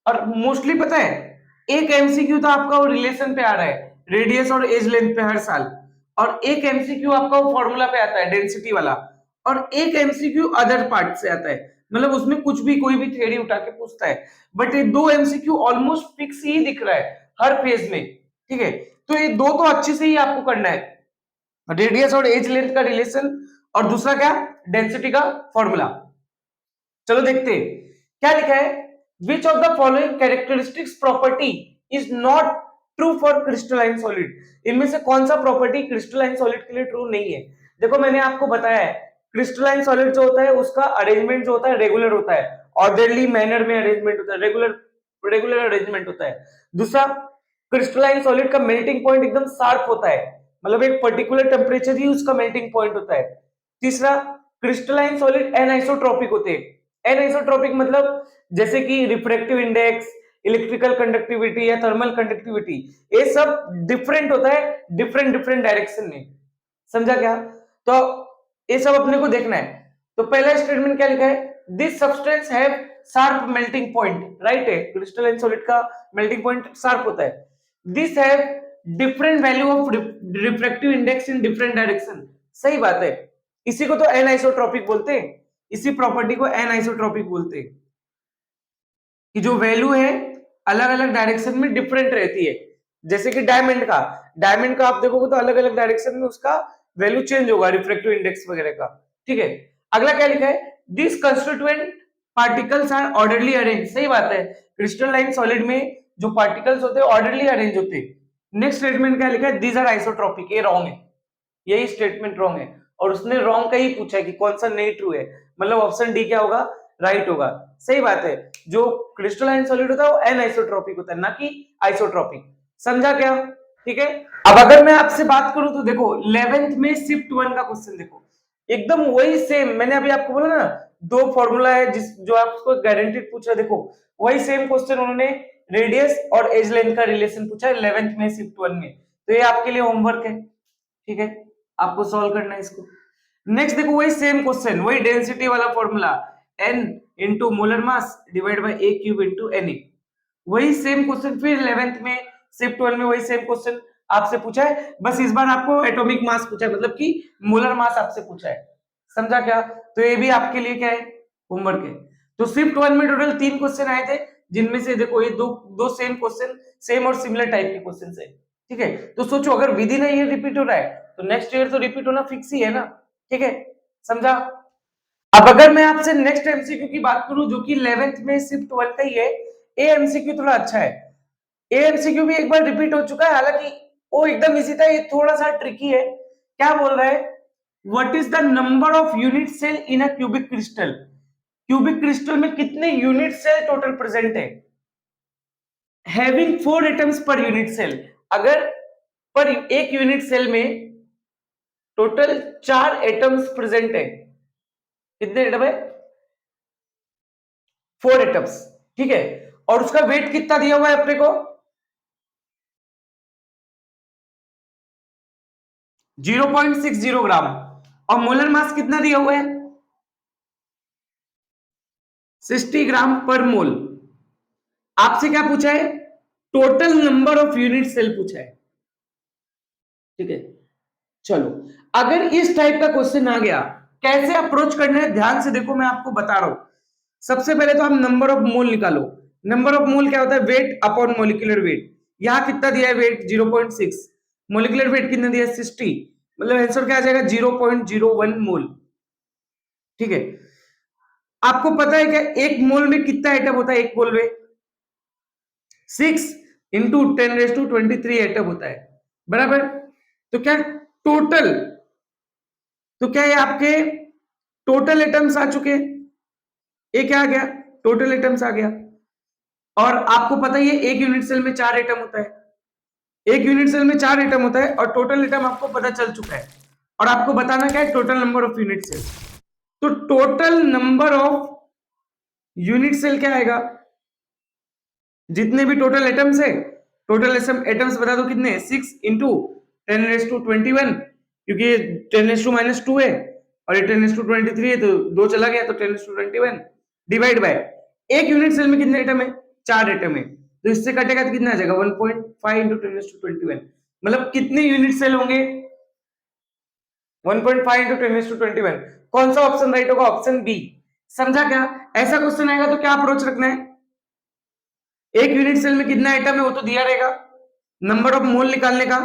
Speaker 1: और मोस्टली पता है एक एमसीक्यू तो आपका वो रिलेशन पे आ रहा है, रेडियस और एज लेंथ पे हर साल, और एक एमसीक्यू आपका वो फॉर्मूला पे आता है डेंसिटी वाला, और एक एमसीक्यू अदर पार्ट से आता है। मतलब उसमें कुछ भी कोई भी थ्योरी उठा के पूछता है, बट ये 2 एमसीक्यू ऑलमोस्ट फिक्स ही दिख रहा है हर पेज में। ठीक है, तो ये 2 तो अच्छे से ही आपको करना है, रेडियस और एज लेंथ का रिलेशन, और दूसरा क्या डेंसिटी का फॉर्मूला। चलो देखते हैं क्या लिखा है। Which of the following characteristics property is not true for crystalline solid. इनमें से कौन सा प्रॉपर्टी क्रिस्टलाइन सॉलिड के लिए ट्रू नहीं है? देखो मैंने आपको बताया है क्रिस्टलाइन सॉलिड जो होता है उसका अरेंजमेंट जो होता है रेगुलर होता है, ऑर्डरली मैनर में अरेंजमेंट होता है, रेगुलर अरेंजमेंट होता है। दूसरा, क्रिस्टलाइन सॉलिड का मेल्टिंग पॉइंट एकदम शार्प होता है, मतलब एक पर्टिकुलर टेम्परेचर ही उसका मेल्टिंग पॉइंट होता है। तीसरा, क्रिस्टलाइन सॉलिड एनआइसोट्रॉपिक होते हैं। एनआइसोट्रॉपिक मतलब जैसे कि रिफ्रैक्टिव इंडेक्स, इलेक्ट्रिकल कंडक्टिविटी या थर्मल कंडक्टिविटी, ये सब डिफरेंट होता है डिफरेंट डिफरेंट डायरेक्शन में। समझा क्या? तो ये सब अपने को देखना है। तो पहला स्टेटमेंट क्या लिखा है, this substance have sharp melting point, right है, क्रिस्टलाइन सॉलिड का मेल्टिंग पॉइंट शार्प होता है। This have different value of refractive index in different direction. सही बात है, इसी को तो एनआइसोट्रॉपिक बोलते हैं, इसी प्रॉपर्टी को एनआइसोट्रॉपिक बोलते हैं कि जो वैल्यू है अलग अलग डायरेक्शन में डिफरेंट रहती है। जैसे कि डायमंड का आप देखोगे तो अलग अलग डायरेक्शन में उसका वैल्यू चेंज होगा, रिफ्रैक्टिव इंडेक्स वगैरह का। ठीक है, अगला क्या लिखा है, this constituent particles are orderly arrange. सही बात है, क्रिस्टलाइन सॉलिड में जो पार्टिकल्स होते हैं ऑर्डरली अरेंज होते हैं। नेक्स्ट स्टेटमेंट क्या लिखा है, दीज आर आइसोट्रोपिक। ये रॉन्ग है, यही स्टेटमेंट रॉन्ग है, और उसने रॉन्ग का ही पूछा है कि कौन सा नहीं ट्रू है, मतलब ऑप्शन डी क्या होगा, राइट होगा। सही बात है, जो क्रिस्टलाइन सॉलिड होता है वो एनआइसोट्रोपिक होता है, ना कि आइसोट्रोपिक। समझा क्या? ठीक है। अब अगर मैं आपसे बात करूं तो देखो 11th में शिफ्ट 1 का क्वेश्चन देखो, एकदम वही सेम, मैंने अभी आपको बोला ना दो फॉर्मूला है जिस जो आपको गारंटीड पूछ रहा है, देखो वही सेम क्वेश्चन उन्होंने रेडियस और एज लेंथ का रिलेशन पूछा है 11th में शिफ्ट 1 में, तो ये आपके लिए होमवर्क है। ठीक है, आपको सॉल्व करना है इसको। नेक्स्ट देखो वही सेम क्वेश्चन, वही डेंसिटी वाला formula, n into molar mass divide bye a cube into Na। वही सेम क्वेश्चन फिर 11th में शिफ्ट 1 में वही सेम क्वेश्चन आपसे पूछा है, बस इस बार आपको एटॉमिक मास पूछा है, मतलब कि मोलर मास आपसे पूछा है। समझा क्या? तो ये भी आपके लिए क्या है, होमवर्क है। तो शिफ्ट 1 में टोटल 3 क्वेश्चन आए थे, जिनमें से देखो ये दो दो सेम क्वेश्चन, सेम और सिमिलर टाइप के क्वेश्चन है। ठीक है, तो सोचो अगर विद इन ईयर रिपीट हो रहा है तो नेक्स्ट ईयर तो रिपीट होना फिक्स ही है ना। ठीक है, समझा? अब अगर मैं आपसे नेक्स्ट एमसीक्यू की बात करूं जो कि 11th में शिफ्ट 1 का ही है, ए एमसीक्यू थोड़ा अच्छा है। ए एमसीक्यू भी एक बार रिपीट हो चुका है, हालांकि वो एकदम इजी था, ये थोड़ा सा ट्रिकी है। क्या बोल रहा है, what is the number of unit cell in a cubic crystal? Cubic crystal में कितने यूनिट सेल टोटल प्रेजेंट है? Having 4 atoms per unit cell. अगर पर एक यूनिट सेल में टोटल 4 एटम्स प्रेजेंट है, कितने एटम है? 4 एटम्स। ठीक है, और उसका वेट कितना दिया हुआ है अपने को? 0.60 ग्राम। और मोलर मास कितना दिया हुआ है? 60 ग्राम पर मोल। आपसे क्या पूछा है? Total number of unit cell पूछा है। ठीक है, चलो अगर इस टाइप का क्वेश्चन आ गया, कैसे अप्रोच करना है ध्यान से देखो, मैं आपको बता रहा हूं। सबसे पहले तो आप नंबर ऑफ मोल निकालो। नंबर ऑफ मोल क्या होता है? Weight upon molecular weight. यहां कितना दिया है वेट? 0.6। मोलिकुलर वेट कितना दिया है? 60। मतलब आंसर क्या आ जाएगा? 0.01 मोल। ठीक है, आपको पता है क्या एक मोल में कितना एटम होता है? एक मोल में 6 इंटू 10⁻23 एटम होता है, बराबर। तो क्या टोटल, तो क्या ये आपके टोटल एटम्स आ चुके हैं? ये क्या आ गया? टोटल एटम्स आ गया। और आपको पता ही है एक यूनिट सेल में 4 एटम होता है, एक यूनिट सेल में 4 एटम होता है, और टोटल एटम आपको पता चल चुका है। और आपको बताना क्या है? Total number of unit cell. तो total number of unit cell क्या आएगा? जितने भी टोटल एटम्स है, टोटल एटम्स बता दो कितने? 6 इंटू 10⁻21, क्योंकि 10⁻⁻2 है और ये 10⁻23 है, तो 2 चला गया तो 10⁻21 डिवाइड बाय एक यूनिट सेल में कितने एटम है? 4 एटम है, तो इससे कटेगा तो कितना आ जाएगा? 1.5 इंटू 10⁻21। मतलब कितने यूनिट सेल होंगे? 1.5 इंटू 10⁻21। कौन सा ऑप्शन राइट होगा? Option B. समझा क्या? ऐसा क्वेश्चन आएगा तो क्या अप्रोच रखना है? एक यूनिट सेल में कितना एटम है वो तो दिया रहेगा, नंबर ऑफ मोल निकालने का,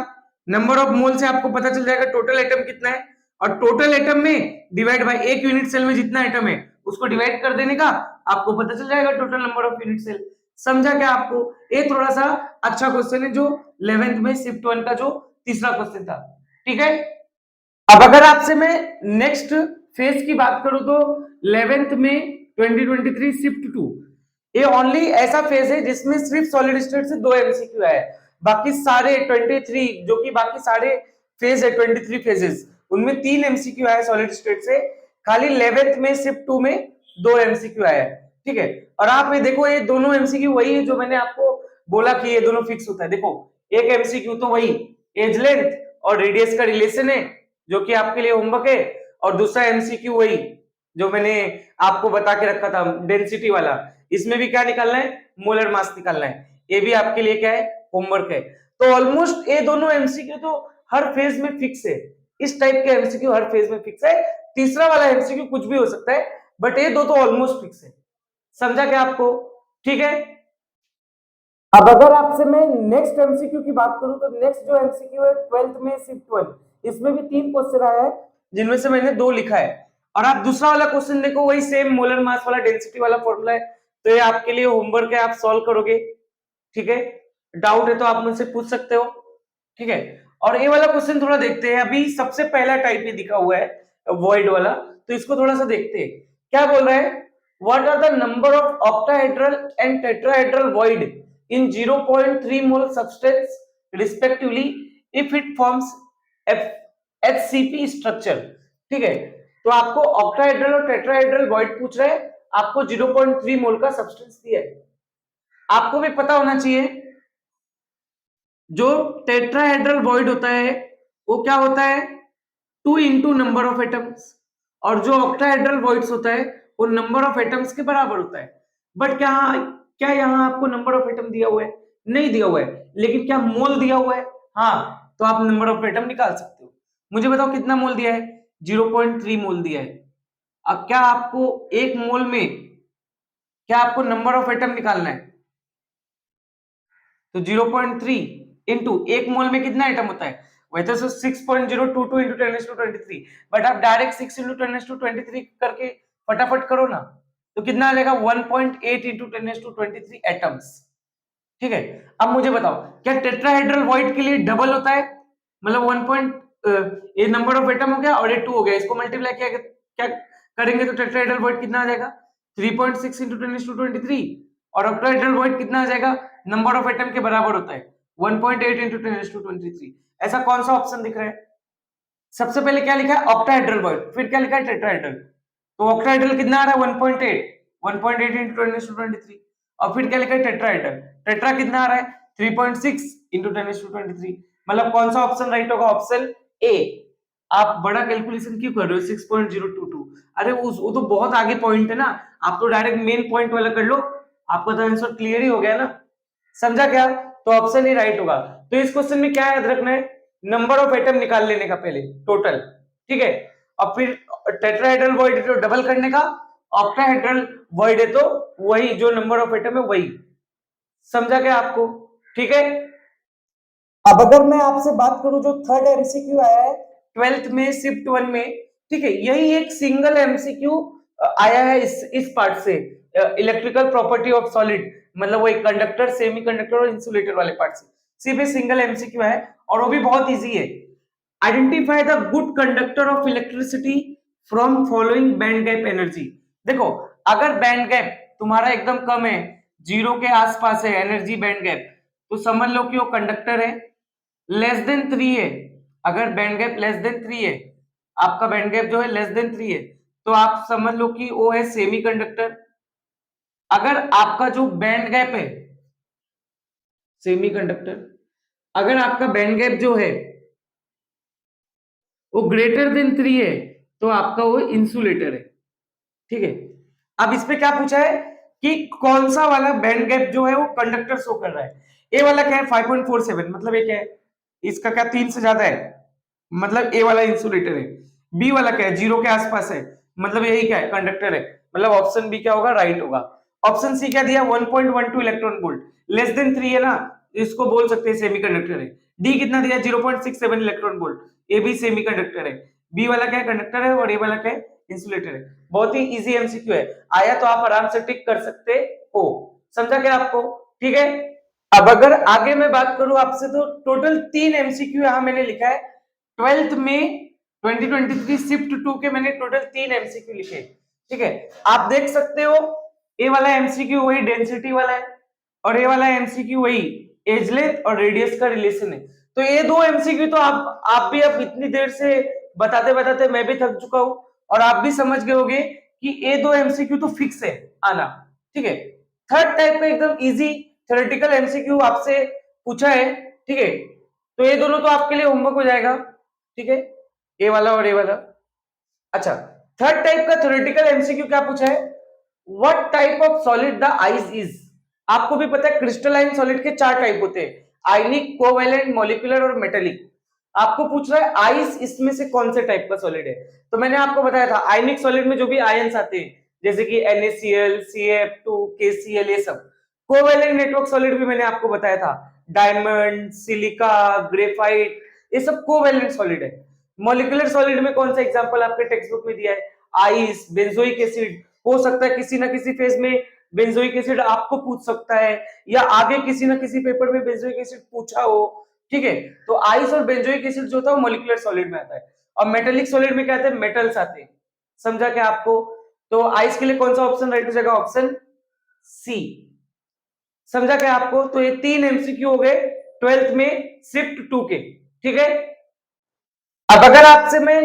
Speaker 1: नंबर ऑफ मोल से आपको पता चल जाएगा टोटल एटम कितना है, और टोटल एटम में डिवाइड बाय एक यूनिट सेल में जितना एटम है उसको डिवाइड कर देने का, आपको पता चल जाएगा total number of unit cell. समझा क्या आपको? ये थोड़ा सा अच्छा क्वेश्चन है जो 11th में शिफ्ट 1 का जो तीसरा क्वेश्चन था। ठीक है, अब अगर आपसे मैं नेक्स्ट फेज की बात करूं तो 11th में 2023 शिफ्ट 2, ये ओनली ऐसा फेज है जिसमें सिर्फ सॉलिड स्टेट से 2 एमसीक्यू है। बाकी सारे 23 जो कि बाकी सारे फेज है 23 फेजेस, उनमें 3 एमसीक्यू आया सॉलिड स्टेट से। खाली 11th में शिफ्ट 2 में 2 एमसीक्यू आया है। ठीक है, और आप ये देखो ये दोनों एमसीक्यू वही है जो मैंने आपको बोला कि ये दोनों फिक्स होता है। देखो एक एमसीक्यू तो वही एज लेंथ और रेडियस का रिलेशन है जो कि आपके लिए होमवर्क है, और दूसरा एमसीक्यू वही जो मैंने आपको बता के रखा था डेंसिटी वाला, इसमें भी क्या निकालना है? मोलर मास निकालना है। ये भी आपके लिए क्या है? होमवर्क है। तो ऑलमोस्ट ये दोनों एमसीक्यू तो हर फेज में फिक्स है, इस टाइप के एमसीक्यू हर फेज में फिक्स है। तीसरा वाला एमसीक्यू कुछ भी हो सकता है, बट ये दो तो ऑलमोस्ट फिक्स है। समझा क्या आपको? ठीक है। अब अगर आपसे मैं नेक्स्ट एमसीक्यू की बात करूं तो नेक्स्ट जो एमसीक्यू है 12th में शिफ्ट 1, इसमें भी 3 क्वेश्चन आया है जिनमें से मैंने 2 लिखा है। और आप दूसरा वाला क्वेश्चन देखो, वही सेम मोलर मास वाला डेंसिटी वाला फॉर्मूला है, तो ये आपके लिए होमवर्क है, आप सॉल्व करोगे। ठीक है, डाउट है तो आप मुझसे पूछ सकते हो। ठीक है, और ये वाला क्वेश्चन थोड़ा देखते हैं। अभी सबसे पहला टाइप ये दिखा हुआ है वॉइड वाला, तो इसको थोड़ा सा देखते हैं। क्या बोल रहा है? What are the number of octahedral and tetrahedral void in 0.3 mole substance respectively if it forms HCP structure. ठीक है, तो आपको ऑक्टाहेड्रल और टेट्राहेड्रल वॉइड पूछ रहा है, आपको 0.3 मोल का सब्सटेंस दिया है। आपको भी पता होना चाहिए जो टेट्राहेड्रल वॉइड होता है वो क्या होता है, 2 इंटू नंबर ऑफ एटम्स, और जो ऑक्टाहेड्रल वॉइड्स होता है वो नंबर ऑफ एटम्स के बराबर होता है। बट क्या यहाँ आपको नंबर ऑफ एटम दिया हुआ है? नहीं दिया हुआ है, लेकिन क्या मोल दिया हुआ है? हाँ, तो आप नंबर ऑफ एटम निकाल सकते हो। मुझे बताओ कितना मोल दिया है? 0.3 मोल दिया है। अब क्या आपको एक मोल में क्या आपको नंबर ऑफ एटम निकालना है? तो 0.3 इंटू एक मोल में कितना एटम होता है? वैसे तो 6.022 इंटू 10⁻23, बट आप डायरेक्ट 6 इंटू 10⁻23 करके फटाफट करो ना, तो कितना आ जाएगा? 1.8 इंटू 10⁻23 एटम्स। ठीक है, अब मुझे बताओ क्या टेट्राहेड्रल वॉइड के लिए डबल होता है? मतलब 1 नंबर ऑफ एटम हो गया और ये 2 हो गया, इसको मल्टीप्लाई क्या करेंगे तो टेट्राहेड्रल वॉइड कितना आ जाएगा? 3.6 इंटू 10⁻23, और ऑक्टाहेड्रल वॉइड कितना आ जाएगा? नंबर ऑफ एटम के बराबर होता है 1.8 इंटू 10⁻23। ऐसा कौन सा ऑप्शन दिख रहा है? सबसे पहले क्या लिखा है? ऑक्टाहेड्रल वॉइड, फिर क्या लिखा है? टेट्राहेड्रल। तो ऑक्टाहेड्रल कितना आ रहा है? 1.8 इंटू 10⁻23, और फिर क्या लिखा है? टेट्राहेड्रल। टेट्रा कितना आ रहा है? 3.6 इंटू 10⁻23। मतलब कौन सा ऑप्शन राइट होगा? Option A. आप बड़ा कैलकुलेशन क्यों कर रहे हो? 6.022, अरे वो तो बहुत आगे पॉइंट है ना, आप तो डायरेक्ट मेन पॉइंट वाला कर लो, आपका तो आंसर क्लियर ही हो गया ना। समझा क्या? तो ऑप्शन ए राइट होगा। तो इस क्वेश्चन में क्या याद रखना है? नंबर ऑफ एटम निकाल लेने का पहले टोटल। ठीक है, और फिर टेट्राहेड्रल वॉइड है तो डबल करने का, ऑक्टाहेड्रल वॉइड है तो वही जो नंबर ऑफ एटम है वही। समझा क्या आपको? ठीक है। अब अगर मैं आपसे बात करूं जो थर्ड एमसीक्यू आया है 12th में शिफ्ट 1 में, ठीक है, यही एक सिंगल एमसीक्यू आया है इस पार्ट से, इलेक्ट्रिकल प्रॉपर्टी ऑफ सॉलिड, मतलब वो एक कंडक्टर, सेमीकंडक्टर और इंसुलेटर वाले पार्ट से सिर्फ सिंगल एमसीक्यू है, और वो भी बहुत इजी है। Identify the good conductor of electricity from following band gap energy. देखो, अगर बैंड गैप तुम्हारा एकदम कम है, 0 के आसपास है एनर्जी बैंड गैप, तो समझ लो कि वो कंडक्टर है। लेस देन 3 है, अगर बैंड गैप लेस देन 3 है, आपका बैंड गैप जो है लेस देन 3 है, तो आप समझ लो कि वो है सेमीकंडक्टर। अगर आपका जो बैंड गैप है सेमीकंडक्टर, अगर आपका बैंड गैप जो है वो ग्रेटर देन 3 है, तो आपका वो इंसुलेटर है। ठीक है, अब इस पे क्या पूछा है कि कौन सा वाला बैंड गैप जो है वो कंडक्टर शो कर रहा है। ए वाला क्या है? 5.47, मतलब ये क्या है? इसका क्या 3 से ज्यादा है, मतलब ए वाला इंसुलेटर है। बी वाला क्या है? 0 के आसपास है, मतलब यही क्या है? कंडक्टर है। मतलब ऑप्शन बी क्या होगा? राइट होगा। ऑप्शन सी क्या दिया? 1.12 इलेक्ट्रॉन वोल्ट, लेस देन 3 है ना, इसको बोल सकते हैं सेमीकंडक्टर है। डी कितना दिया? 0.67 इलेक्ट्रॉन वोल्ट, ये भी सेमीकंडक्टर है। बी वाला क्या है? कंडक्टर है, और ए वाला क्या है? इंसुलेटर है। बहुत ही इजी एमसीक्यू है, आया तो आप आराम से टिक कर सकते हो। समझा क्या आपको? ठीक है। अब अगर आगे मैं बात करूं आपसे, तो टोटल 3 एमसीक्यू यहां मैंने लिखा है 12th में 2023 शिफ्ट 2 के, मैंने टोटल 3 एमसीक्यू लिखे। ठीक है, आप देख सकते हो ए वाला एमसीक्यू वही डेंसिटी वाला है, और ए वाला एमसीक्यू वही एज लेंथ और रेडियस का रिलेशन है। तो ये 2 एमसीक्यू तो आप भी अब इतनी देर से बताते बताते मैं भी थक चुका हूं, और आप भी समझ गए होंगे कि ये 2 एमसीक्यू तो फिक्स है आना। ठीक है, थर्ड टाइप का एकदम इजी थ्योरेटिकल एमसीक्यू आपसे पूछा है। ठीक है, तो ये दोनों तो आपके लिए होमवर्क हो जाएगा। ठीक है, ए वाला और ए वाला। अच्छा, थर्ड टाइप का थ्योरेटिकल एमसीक्यू क्या पूछा है? What type of solid the ice is. आपको भी पता है क्रिस्टलाइन सॉलिड के 4 टाइप होते हैं। आयनिक, कोवैलेंट, मॉलिक्यूलर और मेटेलिक। आपको पूछ रहा है आइस इसमें से कौन से टाइप का सॉलिड है। तो मैंने आपको बताया था आयनिक सॉलिड में जो भी आयंस आते हैं जैसे कि NaCl, CF2, KCl, ये सब। कोवैलेंट नेटवर्क सॉलिड भी मैंने आपको बताया था, डायमंड, सिलिका, ग्रेफाइट, ये सब कोवैलेंट सॉलिड है। मॉलिक्यूलर सॉलिड में कौन सा एग्जांपल आपके टेक्स्ट बुक में दिया है, आइस, बेंजोइक एसिड। हो सकता है किसी ना किसी फेज में बेंजोइक एसिड आपको पूछ सकता है, या आगे किसी ना किसी पेपर में बेंजोइक एसिड पूछा हो, ठीक है। तो आइस और बेंजोइक एसिड जो होता है वो मॉलिक्यूलर सॉलिड में आता है। और मेटेलिक सॉलिड में क्या आते हैं, मेटल्स आते हैं। समझा क्या आपको। तो आइस के लिए कौन सा ऑप्शन राइट हो जाएगा, ऑप्शन सी। समझा क्या आपको। तो ये 3 MCQ हो गए 12th में शिफ्ट 2 के, ठीक है। अब अगर आपसे मैं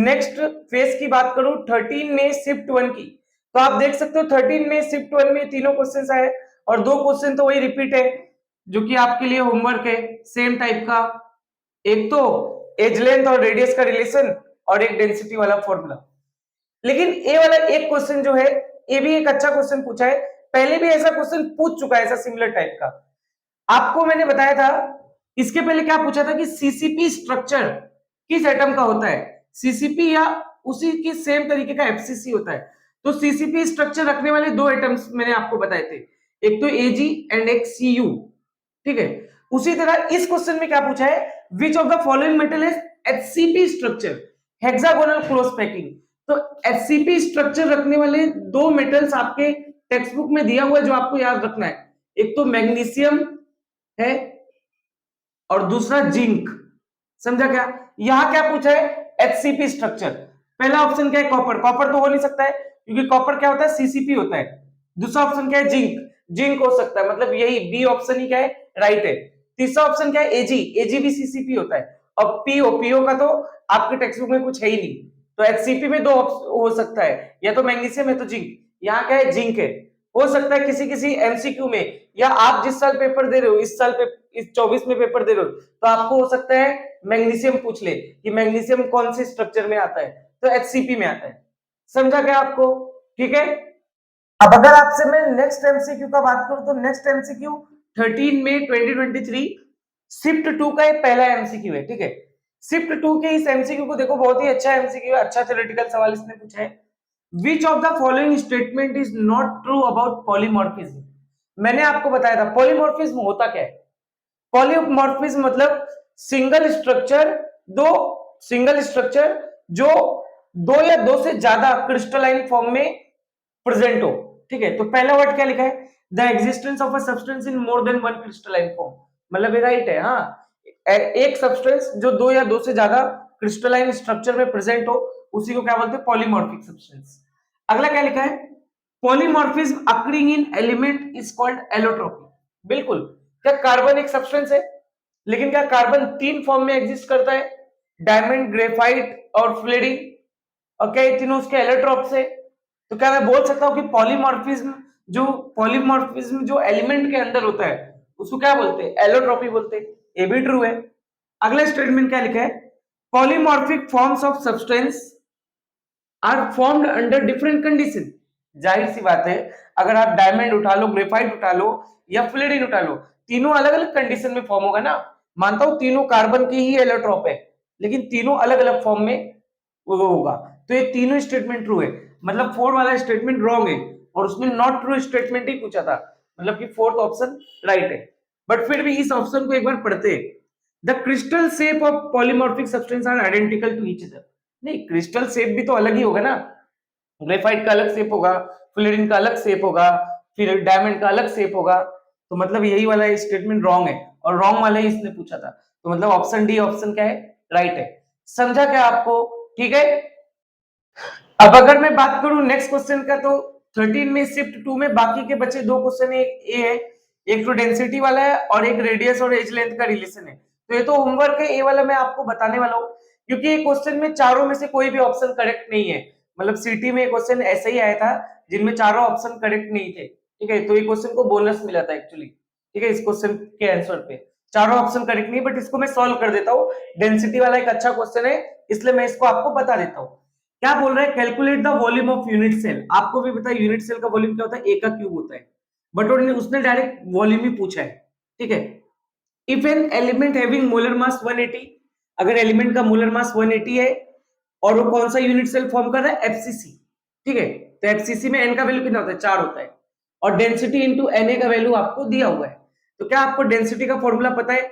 Speaker 1: नेक्स्ट फेज की बात करूं 13 में शिफ्ट 1 की, तो आप देख सकते हो 13 में शिफ्ट 1 में तीनों क्वेश्चंस आए और 2 क्वेश्चन तो वही रिपीट है जो कि आपके लिए होमवर्क है सेम टाइप का। एक तो एज लेंथ और रेडियस का रिलेशन और एक डेंसिटी वाला फॉर्मूला। लेकिन ये वाला एक क्वेश्चन जो है ये भी एक अच्छा क्वेश्चन पूछा है, पहले भी ऐसा क्वेश्चन पूछ चुका है ऐसा सिमिलर टाइप का। आपको मैंने बताया था इसके पहले क्या पूछा था कि सीसीपी स्ट्रक्चर किस एटम का होता है, सीसीपी या उसी की सेम तरीके का एफसीसी होता है। तो सीसीपी स्ट्रक्चर रखने वाले 2 एटम्स मैंने आपको बताए थे, एक तो एजी एंड एक सीयू, ठीक है। उसी तरह इस क्वेश्चन में क्या पूछा है, which of the following metal is HCP structure, hexagonal close packing. तो एचसीपी स्ट्रक्चर रखने वाले 2 मेटल्स आपके टेक्स्ट बुक में दिया हुआ है जो आपको याद रखना है, एक तो मैग्नीशियम है और दूसरा जिंक। समझा क्या। यहां क्या पूछा है, एचसीपी स्ट्रक्चर। पहला ऑप्शन क्या है, कॉपर। कॉपर तो हो नहीं सकता है क्योंकि कॉपर क्या होता है, सीसीपी होता है। दूसरा ऑप्शन क्या है, जिंक। जिंक हो सकता है, मतलब यही बी ऑप्शन ही क्या है, राइट है। तीसरा ऑप्शन क्या है, एजी। एजी भी सीसीपी होता है। और पीओ, पीओ का तो आपके टेक्स्ट बुक में कुछ है ही नहीं। तो एचसीपी में 2 हो सकता है, या तो मैग्नीशियम है तो जिंक। यहाँ क्या है, जिंक है। हो सकता है किसी किसी एमसीक्यू में, या आप जिस साल पेपर दे रहे हो इस साल इस 24 में पेपर दे रहे हो तो आपको हो सकता है मैग्नीशियम पूछ ले कि मैग्नीशियम कौन से स्ट्रक्चर में आता है, तो एचसीपी में आता है। समझा क्या आपको, ठीक है। अब अगर आपसे मैं नेक्स्ट एमसीक्यू का बात करूं तो नेक्स्ट एमसीक्यू 13 में 2023 शिफ्ट 2 का एक पहला एमसीक्यू है, ठीक है। शिफ्ट 2 के इस एमसीक्यू को देखो, बहुत ही अच्छा एमसीक्यू है, अच्छा थ्योरेटिकल सवाल इसने पूछा है। Which of the following statement is not true about polymorphism? मैंने आपको बताया था पॉलीमॉर्फिज्म होता क्या है। पॉलीमॉर्फिज्म मतलब सिंगल स्ट्रक्चर जो 2 या 2 से ज्यादा क्रिस्टलाइन फॉर्म में प्रेजेंट हो, ठीक है। तो पहला वर्ड क्या लिखा है, the existence of a substance in more than one crystalline form, मतलब ये राइट है। हाँ, एक सब्सटेंस जो 2 या 2 से ज्यादा क्रिस्टलाइन स्ट्रक्चर में प्रेजेंट हो उसी को क्या बोलते हैं, पॉलीमॉर्फिक सब्सटेंस। अगला क्या लिखा है, polymorphism occurring in element is called allotropy. बिल्कुल, क्या कार्बन एक सब्सटेंस है, लेकिन क्या कार्बन 3 फॉर्म में एग्जिस्ट करता है, डायमंड, ग्रेफाइट और फ्लेरिन, और क्या ये तीनों उसके एलोट्रोप्स है। तो क्या मैं बोल सकता हूं कि पॉलीमॉर्फिज्म जो एलिमेंट के अंदर होता है उसको क्या बोलते हैं, एलोट्रोपी बोलते हैं। ये भी ट्रू है। अगला स्टेटमेंट क्या लिखा है, polymorphic forms of substance are formed under different condition. जाहिर सी बात है, अगर आप डायमंड उठा लो, ग्रेफाइट उठा लो या फ्लोरीन उठा लो, तीनों अलग अलग कंडीशन में फॉर्म होगा ना। मानता हूं तीनों कार्बन की ही एलोट्रोप है, लेकिन तीनों अलग अलग फॉर्म में वो होगा। तो ये तीनों स्टेटमेंट ट्रू है, मतलब 4 वाला स्टेटमेंट रॉन्ग है और उसमें नॉट ट्रू स्टेटमेंट ही पूछा था, मतलब कि 4th ऑप्शन राइट है। बट फिर भी इस ऑप्शन को एक बार पढ़ते हैं। The crystal shape of polymorphic substance are identical to each other. नहीं, क्रिस्टल शेप भी तो अलग ही होगा ना, ग्रेफाइट का अलग शेप होगा, फ्लोरीन का अलग शेप होगा, फिर डायमंड का अलग शेप होगा। तो मतलब यही वाला स्टेटमेंट रॉन्ग है और रॉन्ग वाला ही इसने पूछा था। तो मतलब ऑप्शन डी ऑप्शन क्या है, राइट है। समझा क्या आपको, ठीक है। अब अगर मैं बात करूं नेक्स्ट क्वेश्चन का, तो 13 में शिफ्ट 2 में बाकी के बचे 2 क्वेश्चन ए है, एक तो डेंसिटी वाला है और एक रेडियस और एज लेंथ का रिलेशन है। तो ये तो होमवर्क है, ए वाला मैं आपको बताने वाला हूँ क्योंकि ये क्वेश्चन में चारों में से कोई भी ऑप्शन करेक्ट नहीं है। मतलब सिटी में क्वेश्चन ऐसा ही आया था जिनमें चारों ऑप्शन करेक्ट नहीं थे, ठीक है। तो ये क्वेश्चन को बोनस मिला था एक्चुअली, ठीक है। इस क्वेश्चन के आंसर पे चारों ऑप्शन करेक्ट नहीं, बट इसको मैं सॉल्व कर देता हूँ। डेंसिटी वाला एक अच्छा क्वेश्चन है, इसलिए मैं इसको आपको बता देता हूँ। क्या बोल रहा है, calculate the volume of unit cell. आपको भी पता है यूनिट सेल का वॉल्यूम क्या होता है, ए का क्यूब होता है, बट उसने डायरेक्ट वॉल्यूम ही पूछा है, ठीक है। If N element having molar मास 180, अगर एलिमेंट का मोलर मास 180 है और वो कौन सा यूनिट सेल फॉर्म कर रहा है, एफसीसी, ठीक है, तो एफसीसी में एन का वैल्यू कितना होता है, 4 होता है, और डेंसिटी इनटू एनए का वैल्यू आपको दिया हुआ है। तो क्या आपको डेंसिटी का फॉर्मूला पता है,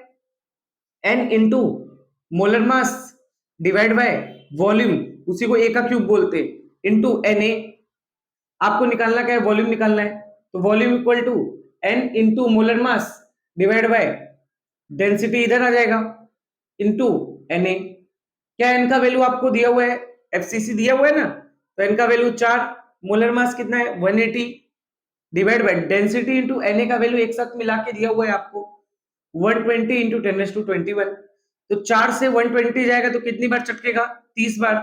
Speaker 1: N into molar mass divide by volume, उसी को ए का क्यूब बोलते हैं, इंटू एन ए। आपको निकालना क्या है, वॉल्यूम निकालना है, तो volume equal to N into molar mass divide by density इधर आ जाएगा इंटू एन ए। क्या एन का वैल्यू आपको दिया हुआ है, एफसीसी दिया हुआ है ना, तो एन का वैल्यू 4, मोलर मास कितना है 180, divide by density into N A का वैल्यू एक साथ मिला के दिया हुआ है आपको 120 इंटू 10⁻²1। तो 4 से 120 जाएगा तो कितनी बार चटकेगा, 30 बार,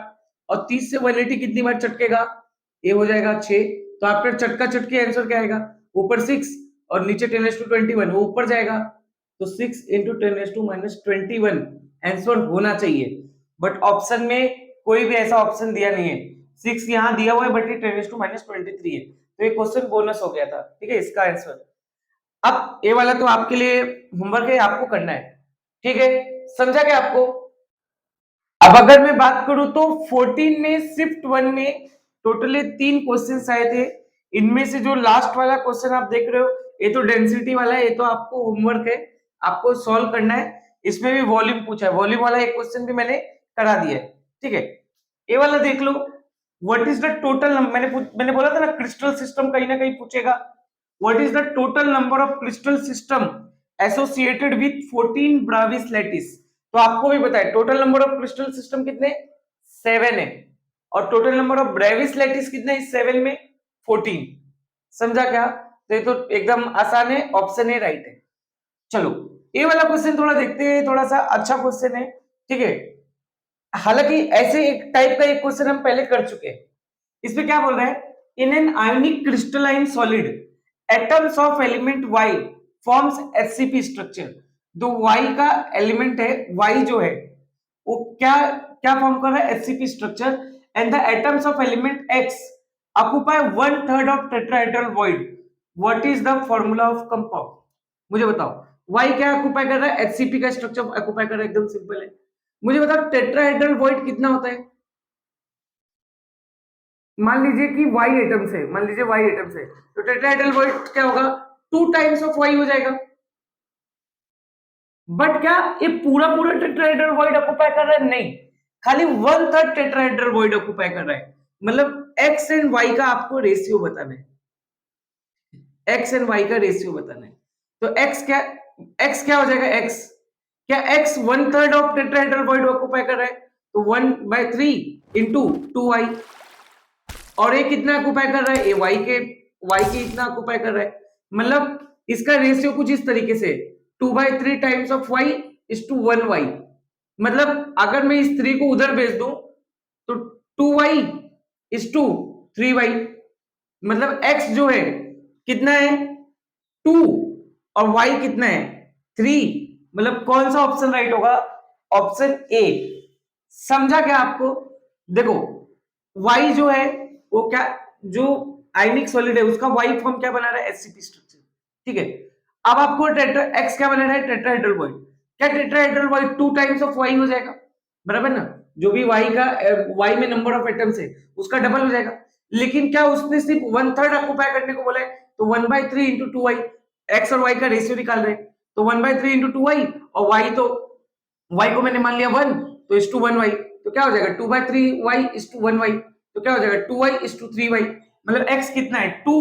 Speaker 1: और 30 से 180 कितनी बार चटकेगा, ये हो जाएगा 6। तो आफ्टर चटका चटके आंसर क्या आएगा, ऊपर 6 और नीचे 10⁻21, वो ऊपर जाएगा, तो 6 इंटू 10⁻21 आंसर होना चाहिए। बट ऑप्शन में कोई भी ऐसा ऑप्शन दिया नहीं है, 6 यहाँ दिया हुआ है बट ये 10⁻23 है, तो ये क्वेश्चन बोनस हो गया था, ठीक है, इसका आंसर। अब ये वाला तो आपके लिए होमवर्क है, आपको करना है, ठीक है, समझा क्या आपको। अब अगर मैं बात करूं तो 14 में शिफ्ट 1 में टोटली 3 क्वेश्चंस आए थे। इनमें से जो लास्ट वाला क्वेश्चन आप देख रहे हो, ये तो डेंसिटी वाला है, ये तो आपको होमवर्क है, आपको सॉल्व करना है। इसमें भी वॉल्यूम पूछा है, वॉल्यूम वाला एक क्वेश्चन भी मैंने करा दिया है, ठीक है। ये वाला देख लो, व्हाट इज द टोटल, मैंने बोला था ना क्रिस्टल सिस्टम कहीं ना कहीं पूछेगा। What is the total number of crystal system associated with 14 Bravais lattice. तो आपको भी पता है total number of crystal system कितने, 7 है, और total number of Bravais lattice कितने, 7 में 14। समझा क्या, तो ये तो एकदम आसान है, ऑप्शन ए राइट है। चलो ये वाला क्वेश्चन थोड़ा देखते हैं, थोड़ा सा अच्छा क्वेश्चन है, ठीक है। हालांकि ऐसे एक टाइप का एक क्वेश्चन हम पहले कर चुके हैं। इसमें क्या बोल रहा है, in an ionic crystalline solid atoms of element Y forms HCP structure. जो वाई का एलिमेंट है, वाई जो है वो क्या क्या फॉर्म कर रहा है, HCP structure, and the atoms of element X occupy 1/3 of tetrahedral void, what is the formula of compound. मुझे बताओ वाई क्या ऑक्युपाई कर रहा है, एचसीपी का स्ट्रक्चर ऑक्युपाई कर रहा है, एकदम सिंपल है। मुझे बताओ टेट्राहेड्रल वॉइड कितना होता है, मान लीजिए कि वाई एटम्स है, मान लीजिए वाई एटम्स है, तो टेट्राहेड्रल वॉइड क्या होगा, 2 टाइम्स ऑफ वाई हो जाएगा। बट क्या ये पूरा पूरा टेट्राहेड्रल वॉइड ऑक्युपाई कर रहा है, नहीं, खाली 1/3 टेट्राहेड्रल वॉइड ऑक्युपाई कर रहा है। मतलब एक्स एंड वाई का आपको रेशियो बताना है, एक्स एंड वाई का रेशियो बताना है। तो एक्स क्या हो जाएगा, एक्स क्या x 1/3 of tetrahedral void occupy कर रहा है, तो 1/3 इंटू 2y, और ये कितना ऑक्युपाई कर रहा है, ये y के इतना ऑक्युपाई कर रहा है। मतलब इसका रेशियो कुछ इस तरीके से 2/3 times of y is to 1y। मतलब अगर मैं इस 3 को उधर भेज दूं तो 2y इज टू 3y। मतलब x जो है कितना है 2 और y कितना है 3। मतलब कौन सा ऑप्शन राइट होगा, ऑप्शन ए। समझा क्या आपको, देखो y जो है वो क्या, जो आयनिक सॉलिड है उसका y फॉर्म क्या बना रहा है, एचसीपी स्ट्रक्चर, ठीक है। अब आपको x क्या बना रहा है, टेट्राहेड्रल वॉइड, क्या tetrahedral void 2 times of y हो जाएगा, बराबर ना, जो भी y का y में नंबर ऑफ एटम्स है उसका डबल हो जाएगा। लेकिन क्या उसने सिर्फ 1/3 ऑक्युपाई करने को बोला है, तो 1/3 इंटू 2y, x और y का रेशियो निकाल रहे हैं, तो 1/3 इंटू 2y, और y तो y को मैंने मान लिया 1, तो इज टू 1y, तो क्या हो जाएगा 2/3y इज टू 1y, तो क्या हो जाएगा 2y इज टू 3y। मतलब x कितना है 2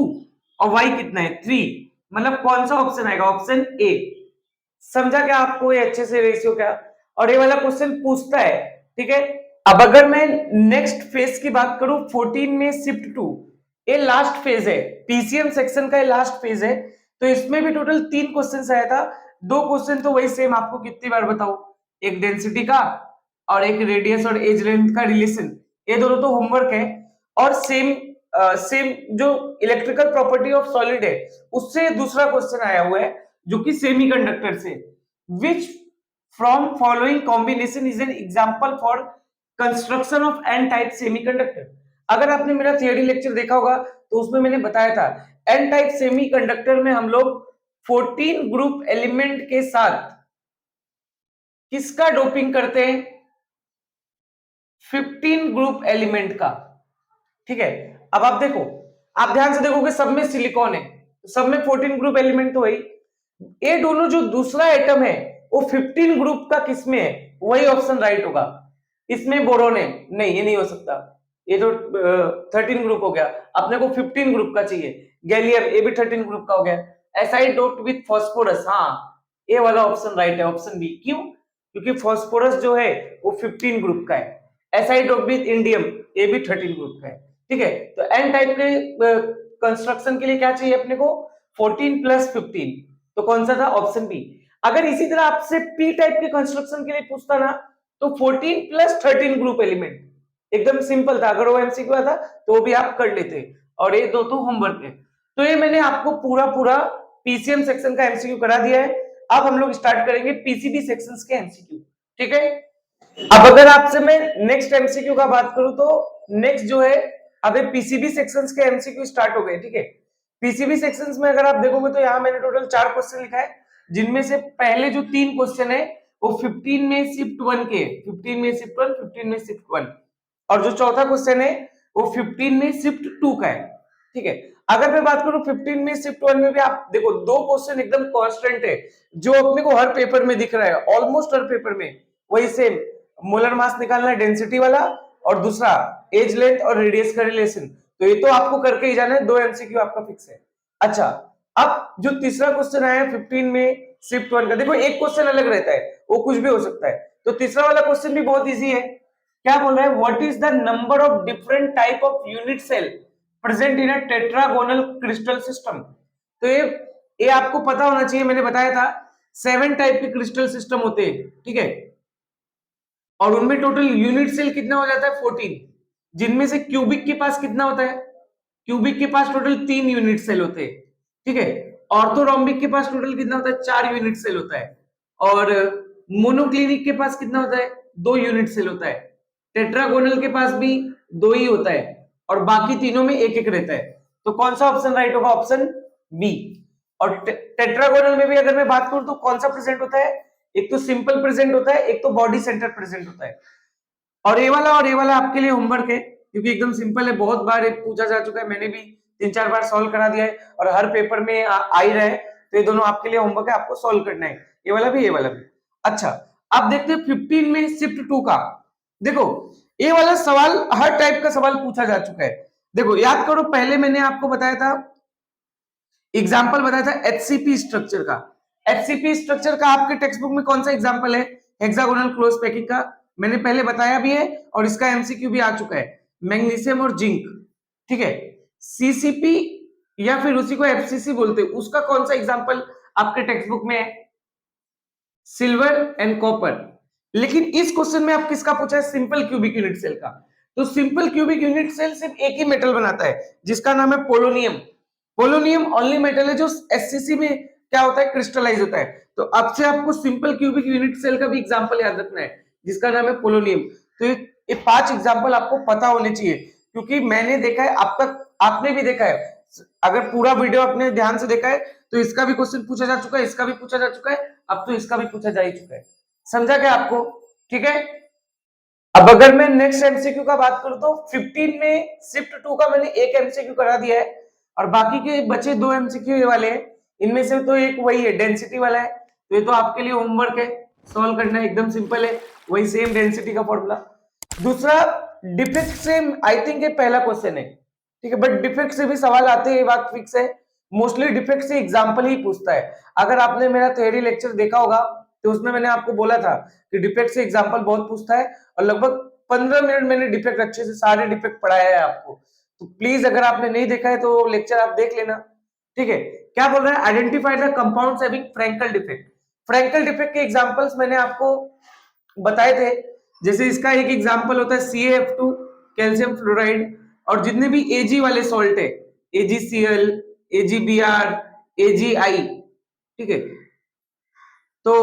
Speaker 1: और y कितना है 3। मतलब कौन सा ऑप्शन आएगा, ऑप्शन ए। समझा क्या आपको ये अच्छे से रेशियो क्या, और ये वाला क्वेश्चन पूछता है, ठीक है। अब अगर मैं नेक्स्ट फेज की बात करूं 14 में शिफ्ट 2, ये लास्ट फेज है, पीसीएम सेक्शन का ये लास्ट फेज है। तो इसमें भी टोटल 3 क्वेश्चंस आया था, 2 क्वेश्चन तो वही सेम, आपको कितनी बार बताओ, एक डेंसिटी का और एक रेडियस और एज लेंथ का रिलेशन, ये दोनों तो होमवर्क है। और सेम जो इलेक्ट्रिकल प्रॉपर्टी ऑफ सॉलिड है उससे दूसरा क्वेश्चन आया हुआ है जो कि सेमीकंडक्टर से, which from following combination is an example for construction of N type semiconductor. अगर आपने मेरा थियरी लेक्चर देखा होगा तो उसमें मैंने बताया था एन टाइप सेमीकंडक्टर में हम लोग 14 ग्रुप एलिमेंट के साथ किसका डोपिंग करते हैं? 15 ग्रुप एलिमेंट का। ठीक है, अब आप देखो, आप ध्यान से देखोगे सब में सिलिकॉन है, सब में 14 ग्रुप एलिमेंट तो वही, ये दोनों जो दूसरा एटम है वो 15 ग्रुप का किसमें है, वही ऑप्शन राइट होगा। इसमें बोरोन है, नहीं ये नहीं हो सकता, ये तो 13 ग्रुप हो गया, अपने को 15 ग्रुप का चाहिए। गैलियम, ये भी 13 ग्रुप का हो गया। एसाइड डोप्ड विथ फास्फोरस, हाँ ये वाला ऑप्शन राइट है, ऑप्शन बी। क्यों? क्योंकि फास्फोरस जो है वो 15 ग्रुप का है। एसाइड डोप्ड विथ इंडियम, ये भी 13 ग्रुप का है। ठीक है, तो एन टाइप के कंस्ट्रक्शन के लिए क्या चाहिए अपने को? 14 प्लस 15, तो कौन सा था? Option B. अगर इसी तरह आपसे पी टाइप के कंस्ट्रक्शन के लिए पूछता ना, तो 14 प्लस 13 ग्रुप एलिमेंट, एकदम सिंपल था। अगर वो एमसीक्यू था तो भी आप कर लेते, और ये दो तो होमवर्क है। तो ये मैंने आपको पूरा पूरा पीसीएम सेक्शन का एमसीक्यू करा दिया है। अब हम लोग स्टार्ट करेंगे पीसीबी सेक्शंस के एमसीक्यू। ठीक है, अब अगर आपसे मैं नेक्स्ट एमसीक्यू का बात करूं तो नेक्स्ट जो है, अब पीसीबी सेक्शंस के एमसीक्यू स्टार्ट हो गए। ठीक है, पीसीबी सेक्शंस में अगर आप देखोगे तो यहाँ मैंने टोटल 4 क्वेश्चन लिखा है, जिनमें से पहले जो 3 क्वेश्चन है वो 15 में शिफ्ट 1 के, 15 में शिफ्ट 1, 15 में शिफ्ट 1, और जो चौथा क्वेश्चन है वो 15 में शिफ्ट 2 का है। ठीक है, अगर मैं बात करूं 15 में शिफ्ट 1 में भी आप देखो, दो क्वेश्चन एकदम कांस्टेंट है, जो अपने को हर पेपर में दिख रहा है, ऑलमोस्ट हर पेपर में वही सेम, मोलर मास निकालना है डेंसिटी वाला, और दूसरा एज लेंथ और रेडियस का रिलेशन। तो ये तो आपको करके ही जाना है, 2 एमसीक्यू आपका फिक्स है। अच्छा, अब जो तीसरा क्वेश्चन आया 15 में शिफ्ट 1 का, देखो एक क्वेश्चन अलग रहता है, वो कुछ भी हो सकता है। तो तीसरा वाला क्वेश्चन भी बहुत इजी है। क्या बोल रहा है? What is the number of different type of unit cell present in a tetragonal crystal system? तो ये आपको पता होना चाहिए, मैंने बताया था 7 टाइप के क्रिस्टल सिस्टम होते हैं। ठीक है, और उनमें टोटल यूनिट सेल कितना हो जाता है? 14, जिनमें से क्यूबिक के पास कितना होता है? क्यूबिक के पास टोटल 3 यूनिट सेल होते हैं। ठीक है, ऑर्थोरोम्बिक के पास टोटल कितना होता है? 4 यूनिट सेल होता है, और मोनोक्लिनिक के पास कितना होता है? 2 यूनिट सेल होता है। टेट्रागोनल के पास भी 2 ही होता है, और बाकी तीनों में एक एक रहता है। तो कौन सा ऑप्शन राइट होगा? Option B. और टेट्रागोनल में भी अगर मैं बात करूं तो कौन सा प्रेजेंट होता है? एक तो सिंपल प्रेजेंट होता है, एक तो बॉडी सेंटर प्रेजेंट होता है। और ये वाला आपके लिए होमवर्क है, क्योंकि एकदम सिंपल है, बहुत बार पूछा जा चुका है, मैंने भी 3-4 बार सॉल्व करा दिया है, और हर पेपर में आ ही रहा है। तो ये दोनों आपके लिए होमवर्क है, आपको सॉल्व करना है, ये वाला भी, ये वाला भी। अच्छा, अब देखते हैं 15 में शिफ्ट 2 का। देखो, ये वाला सवाल हर टाइप का सवाल पूछा जा चुका है। देखो याद करो, पहले मैंने आपको बताया था, एग्जाम्पल बताया था एचसीपी स्ट्रक्चर का। एचसीपी स्ट्रक्चर का आपके टेक्स्ट बुक में कौन सा एग्जाम्पल है? हेक्सागोनल क्लोज पैकिंग का, मैंने पहले बताया भी है, और इसका एमसीक्यू भी आ चुका है, मैग्नीशियम और जिंक। ठीक है, सीसीपी या फिर उसी को एफसीसी बोलते हैं, उसका कौन सा एग्जाम्पल आपके टेक्स्ट बुक में है? Silver and copper. लेकिन इस क्वेश्चन में आप किसका पूछा है? सिंपल क्यूबिक यूनिट सेल का। तो सिंपल क्यूबिक यूनिट सेल सिर्फ एक ही मेटल बनाता है, जिसका नाम है पोलोनियम। पोलोनियम ओनली मेटल है जो एससीसी में क्या होता है? क्रिस्टलाइज होता है। तो अब से आपको सिंपल क्यूबिक यूनिट सेल का भी एग्जांपल याद रखना है, जिसका नाम है पोलोनियम। तो ये 5 एग्जांपल आपको पता होने चाहिए, क्योंकि मैंने देखा है, अब तक आपने भी देखा है, अगर पूरा वीडियो आपने ध्यान से देखा है तो इसका भी क्वेश्चन पूछा जा चुका है, इसका भी पूछा जा चुका है, अब तो इसका भी पूछा जा ही चुका है। समझा क्या आपको? ठीक है, अब अगर मैं नेक्स्ट एमसीक्यू का बात करूं तो 15 में शिफ्ट 2 का मैंने एक एमसीक्यू करा दिया है, और बाकी के बचे 2 एमसीक्यू ये वाले हैं। इनमें से तो एक वही है, डेंसिटी वाला है, तो ये तो आपके लिए होमवर्क है, सॉल्व करना है, एकदम सिंपल है, वही सेम डेंसिटी का फॉर्मूला। दूसरा, डिफेक्ट से आई थिंक ये पहला क्वेश्चन है। ठीक है, बट डिफेक्ट से भी सवाल आते हैं, ये बात फिक्स है। मोस्टली डिफेक्ट से एग्जाम्पल ही पूछता है। अगर आपने मेरा थ्योरी लेक्चर देखा होगा तो उसमें मैंने आपको बोला था कि डिफेक्ट से एग्जाम्पल बहुत पूछता है, और लगभग 15 मिनट मैंने डिफेक्ट अच्छे से सारे डिफेक्ट पढ़ाया है आपको। तो प्लीज अगर आपने नहीं देखा है तो लेक्चर आप देख लेना। ठीक है, क्या बोल रहा है? Identify the compounds having Frenkel defect. Frenkel defect के एग्जांपल्स मैंने आपको बताए थे, जैसे इसका एक एग्जांपल होता है CaF2, कैल्शियम फ्लोराइड, और जितने भी Ag वाले सॉल्ट है, AgCl, AgBr, AgI। ठीक है, तो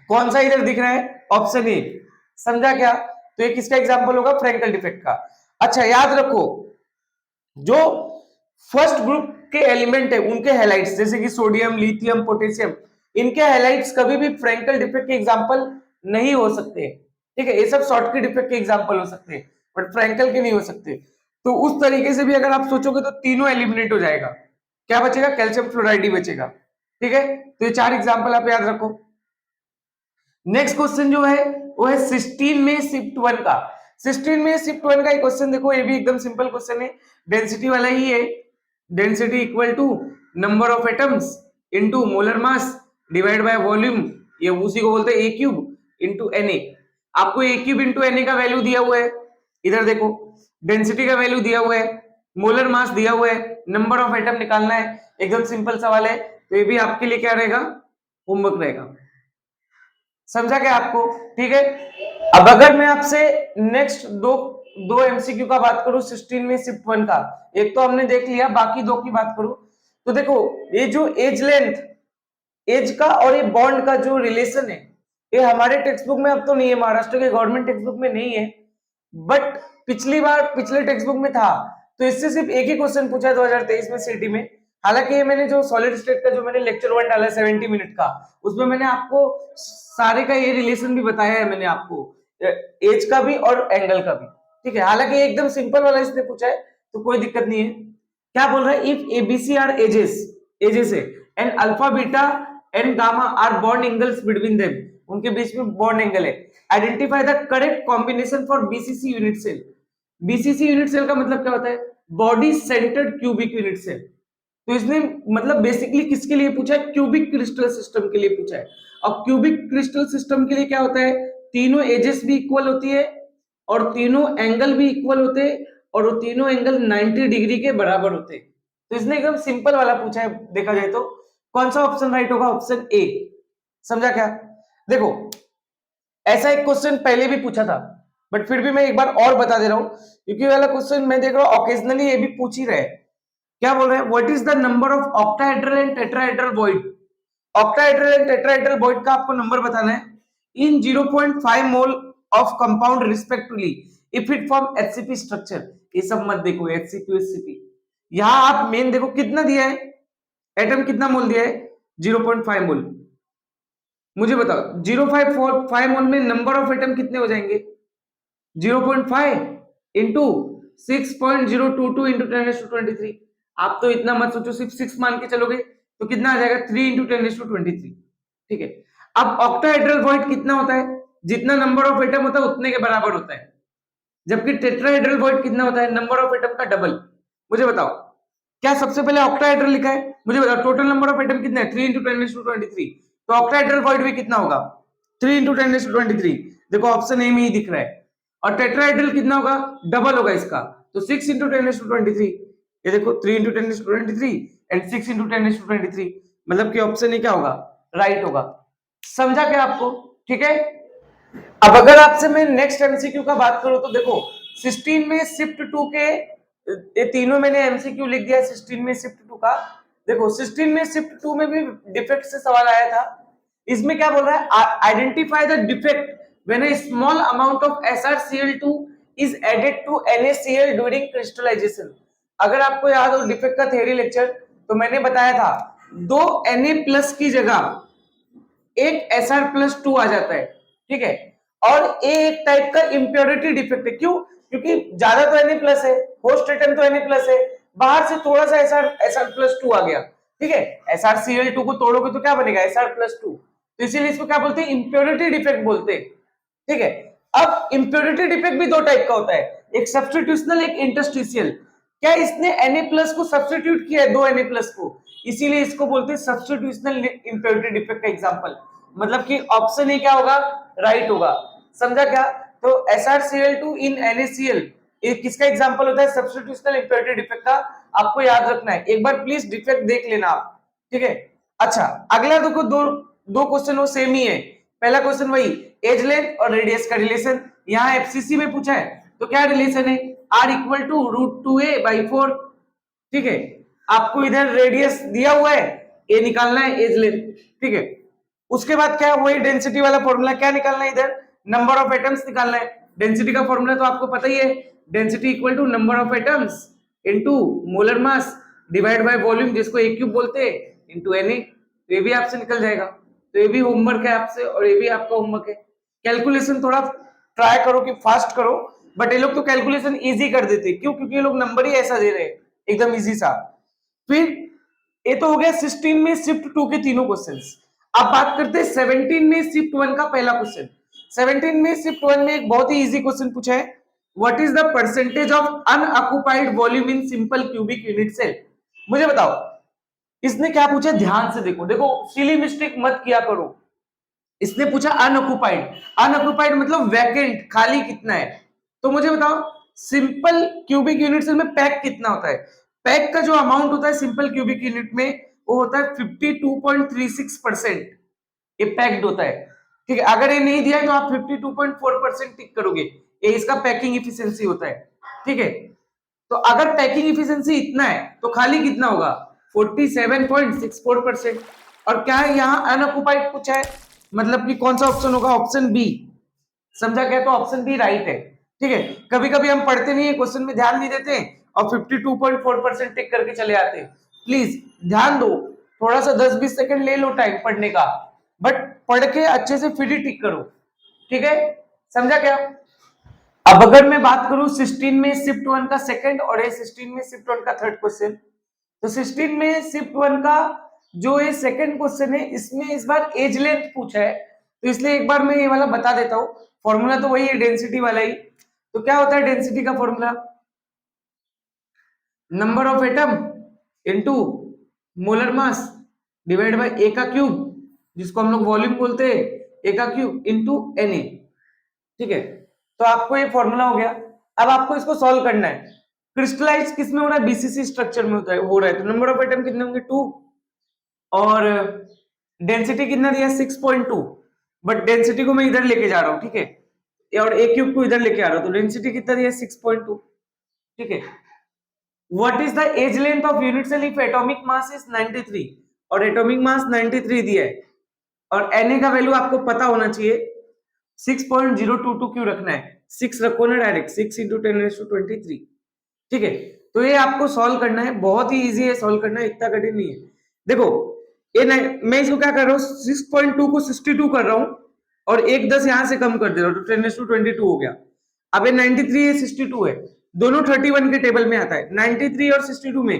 Speaker 1: कौन सा इधर दिख रहा है? Option A. समझा क्या? तो ये किसका एग्जांपल होगा? फ्रैंकल डिफेक्ट का। अच्छा, याद रखो, जो फर्स्ट ग्रुप के एलिमेंट है उनके हैलाइड्स, जैसे कि सोडियम, लिथियम, पोटेशियम, इनके हैलाइट्स कभी भी फ्रैंकल डिफेक्ट के एग्जांपल नहीं हो सकते, ठीक है। ये सब शॉर्टकट डिफेक्ट के एग्जांपल हो सकते हैं, बट फ्रैंकल के नहीं हो सकते। तो उस तरीके से भी अगर आप सोचोगे तो तीनों एलिमिनेट हो जाएगा। क्या बचेगा? कैल्शियम फ्लोराइड ही बचेगा, ठीक है। तो ये 4 एग्जांपल आप याद रखो। नेक्स्ट क्वेश्चन जो है वो है सिस्टीन में शिफ्ट 1 का। सिस्टीन में शिफ्ट 1 का एक क्वेश्चन देखो, ये भी एकदम सिंपल क्वेश्चन है, डेंसिटी वाला ही है। Density equal to number of atoms into molar mass divide by volume, ये उसी को बोलते हैं ए क्यूब इनटू Na। आपको ए क्यूब इनटू Na का वैल्यू दिया हुआ है, इधर देखो डेंसिटी का वैल्यू दिया हुआ है, मोलर मास दिया हुआ है, नंबर ऑफ एटम निकालना है। एकदम सिंपल सवाल है, तो ये भी आपके लिए क्या रहेगा? होमवर्क रहेगा। समझा क्या आपको? ठीक है। अब अगर मैं आपसे नेक्स्ट दो एमसीक्यू का बात करूं सिस्टीन में शिफ्ट 1 का, एक तो हमने देख लिया, बाकी दो की बात करूं तो देखो ये जो एज लेंथ, एज का और ये बॉन्ड का जो रिलेशन है, ये हमारे टेक्स्ट बुक में अब तो नहीं है, महाराष्ट्र के गवर्नमेंट टेक्स्ट बुक में नहीं है, बट पिछली बार पिछले टेक्स्ट बुक में था। तो इससे सिर्फ एक ही क्वेश्चन पूछा है 2023 में सीटी में। हालांकि ये मैंने जो सॉलिड स्टेट का जो मैंने लेक्चर 1 डाला 70 मिनट का, उसमें मैंने आपको सारे का ये रिलेशन भी बताया है, मैंने आपको एज का भी और एंगल का भी, ठीक है। हालांकि एकदम सिंपल वाला इसने पूछा है तो कोई दिक्कत नहीं है। क्या बोल रहा है? इफ एबीसी आर एजेस है and alpha beta and gamma are bond angles between them, उनके बीच में बॉन्ड एंगल है। Identify the correct combination for BCC unit cell. BCC unit cell का मतलब क्या होता है? Body centred cubic unit cell. तो इसने मतलब बेसिकली किसके लिए पूछा है? क्यूबिक क्रिस्टल सिस्टम के लिए पूछा है। और क्यूबिक क्रिस्टल सिस्टम के लिए क्या होता है? तीनों एजेस भी इक्वल होती है और तीनों एंगल भी इक्वल होते हैं और वो तीनों एंगल 90 डिग्री के बराबर होते हैं। तो इसने एकदम सिंपल वाला पूछा है, देखा जाए तो कौन सा ऑप्शन राइट होगा? Option A. समझा क्या? देखो ऐसा एक क्वेश्चन पहले भी पूछा था, बट फिर भी मैं एक बार और बता दे रहा हूं, क्योंकि वाला क्वेश्चन मैं देख रहा हूं ऑकेजनली ये भी पूछ ही रहे। क्या बोल रहे हैं? What is the number of octahedral and tetrahedral void. Octahedral and tetrahedral void का आपको नंबर बताना है इन 0.5 mole of compound respectively if it form HCP structure. ये सब मत देखो एचसीपी एचसीपी, यहां आप मेन देखो कितना दिया है, एटम कितना मोल दिया है? 0.5 मोल। मुझे बताओ 0.5 मोल में नंबर ऑफ एटम कितने हो जाएंगे? 0.5 इंटू 6.022 इंटू 10⁻23। आप तो इतना मत सोचो, सिर्फ 6 मान के चलोगे तो कितना आ जाएगा? 3 इंटू 10⁻23, ठीक है। अब ऑक्टाहेड्रल वॉइड कितना होता है? जितना नंबर ऑफ एटम होता है उतने के बराबर होता है, जबकि टेट्राहेड्रल वॉइड कितना होता है? नंबर ऑफ एटम का डबल। मुझे बताओ क्या सबसे पहले ऑक्टाहेड्रल लिखा है? मुझे बताओ टोटल नंबर ऑफ एटम कितना है? 3 इंटू 10⁻23। तो ऑक्टाहेड्रल वॉइड भी कितना होगा? 3 इंटू 10⁻23। देखो ऑप्शन ए में ही दिख रहा है। और टेट्राहेड्रल कितना होगा? डबल होगा इसका, तो 6 इंटू 10⁻23। ये देखो 3 इंटू 10⁻23 एंड 6 इंटू 10⁻23, मतलब कि ऑप्शन ए क्या होगा? राइट होगा। समझा क्या आपको? ठीक है। अब अगर आपसे मैं नेक्स्ट एमसीक्यू का बात करूं तो देखो सिस्टीन में शिफ्ट 2 के, ये तीनों मैंने एमसीक्यू लिख दिया सिस्टीन में शिफ्ट 2 का। देखो सिस्टीन में शिफ्ट 2 में भी डिफेक्ट से सवाल आया था। इसमें क्या बोल रहा है? Identify the defect when a small amount of SrCl2 is added to NaCl during crystallisation. अगर आपको याद हो डिफेक्ट का थ्योरी लेक्चर, तो मैंने बताया था 2 Na+ की जगह एक Sr+2 आ जाता है, ठीक है। और ए एक टाइप का इंप्योरिटी डिफेक्ट है। क्यों? क्योंकि ज्यादा तो Na+ है, होस्ट एटम तो Na+ है, बाहर से थोड़ा सा Sr+2 आ गया, ठीक है। SrCl2 को तोड़ोगे तो क्या बनेगा? Sr+2। तो इसीलिए इसको क्या बोलते हैं? इंप्योरिटी डिफेक्ट बोलते हैं, ठीक है। अब इंप्योरिटी डिफेक्ट भी दो टाइप का होता है, एक सब्स्टिट्यूशनल एक इंटरस्टिशियल। क्या इसने Na+ को सब्स्टिट्यूट किया है, 2 Na+ को, इसीलिए इसको बोलते हैं सब्स्टिट्यूशनल इंप्योरिटी डिफेक्ट का एग्जांपल। मतलब कि ऑप्शन ए क्या होगा? राइट होगा। समझा क्या? तो SrCl2 इन NaCl ये किसका एग्जांपल होता है? सब्स्टिट्यूशनल इंप्योरिटी डिफेक्ट का। आपको याद रखना है, एक बार प्लीज डिफेक्ट देख लेना आप, ठीक है। अच्छा अगला देखो, दो क्वेश्चन वो सेम ही है। पहला क्वेश्चन वही एज लेंथ और रेडियस का रिलेशन, यहाँ एफसीसी में पूछा है। तो क्या रिलेशन है? R = √2a/4, ठीक है। आपको इधर रेडियस दिया हुआ है, ए निकालना है, एज लेंथ, ठीक है। उसके बाद क्या? वही डेंसिटी वाला फॉर्मूला, क्या निकालना है? इधर नंबर ऑफ एटम्स निकालना है। डेंसिटी का फॉर्मूला तो आपको पता ही है, density equal to number of atoms into molar mass divide by volume, जिसको ए क्यूब बोलते हैं, इनटू Na। ये भी आपसे निकल जाएगा। तो ये भी होमवर्क है आपसे और ये भी आपका होमवर्क है। कैलकुलेशन थोड़ा ट्राई करो कि फास्ट करो, बट ये लोग तो कैलकुलेशन इजी कर देते, क्यों? क्योंकि ये लोग नंबर ही ऐसा दे रहे हैं, एकदम इजी सा। फिर ये तो हो गया 16 में शिफ्ट 2 के तीनों क्वेश्चंस। अब बात करते हैं 17 में शिफ्ट 1 का पहला क्वेश्चन। 17 में शिफ्ट 1 में एक बहुत ही इजी क्वेश्चन पूछा है, what is the percentage of unoccupied volume in simple cubic unit cell. मुझे बताओ इसने क्या पूछा, ध्यान से देखो, देखो सिली मिस्टेक मत किया करो। इसने पूछा अनऑक्युपाइड, अनऑक्युपाइड मतलब वैकेंट, खाली कितना है। तो मुझे बताओ सिंपल क्यूबिक यूनिट सेल में पैक कितना होता है। पैक का जो अमाउंट होता है सिंपल क्यूबिक यूनिट में वो होता है 52.36%। ये पैक्ड होता है, ठीक है। अगर ये नहीं दिया है तो आप 52.4% टिक करोगे, ये इसका पैकिंग इफिशिएंसी होता है, ठीक है। तो अगर पैकिंग इफिशिएंसी इतना है तो खाली कितना होगा, 47.64%। और क्या है यहाँ अनऑक्युपाइड पूछा है, मतलब कि कौन सा ऑप्शन होगा, ऑप्शन बी। समझा क्या? तो ऑप्शन बी राइट है, ठीक है। कभी कभी हम पढ़ते नहीं है, क्वेश्चन में ध्यान नहीं देते और 52.4% टिक करके चले आते हैं। प्लीज ध्यान दो, थोड़ा सा 10-20 सेकंड ले लो टाइम पढ़ने का, बट पढ़ के अच्छे से फिर ही टिक करो, ठीक है। समझा क्या? अब अगर मैं बात करूं 16 में शिफ्ट 1 का सेकंड और 16 में शिफ्ट 1 का थर्ड क्वेश्चन, तो 16 में शिफ्ट 1 का जो ये सेकंड क्वेश्चन है इसमें इस बार एज लेंथ पूछा है, तो इसलिए एक बार मैं ये वाला बता देता हूं। फॉर्मूला तो वही है, डेंसिटी वाला ही। तो क्या होता है डेंसिटी का formula, number of atom into molar mass divide by A का क्यूब, जिसको हम लोग वॉल्यूम बोलते हैं, ए का क्यूब इनटू Na, ठीक है। तो आपको ये फॉर्मूला हो गया। अब आपको इसको सॉल्व करना है। क्रिस्टलाइज किस में हो रहा है, बीसीसी स्ट्रक्चर में होता है, हो रहा है। तो नंबर ऑफ एटम कितने होंगे, 2, और डेंसिटी कितना दिया, 6.2। बट डेंसिटी को मैं इधर लेके जा रहा हूं, ठीक है, और ए क्यूब को इधर लेके आ रहा हूं, तो डेंसिटी कितना दिया, 6.2, ठीक है। What is the edge length of unit cell if atomic mass is 93, और एटॉमिक मास 93 दिया है, और Na का वैल्यू आपको पता होना चाहिए, 6.022 क्यों रखना है, 6 रखो ना डायरेक्ट, 6 × 10⁻23, ठीक है। तो ये आपको सॉल्व करना है, बहुत ही इजी है सॉल्व करना, इतना कठिन नहीं है। देखो ये मैं इसको क्या कर रहा हूँ, 6.2 को 62 कर रहा हूँ और एक 10 यहां से कम कर दे रहा हूँ, तो 10⁻22 हो गया। अब ये 93 है, 62 है, दोनों 31 के टेबल में आता है। 93 और 62 में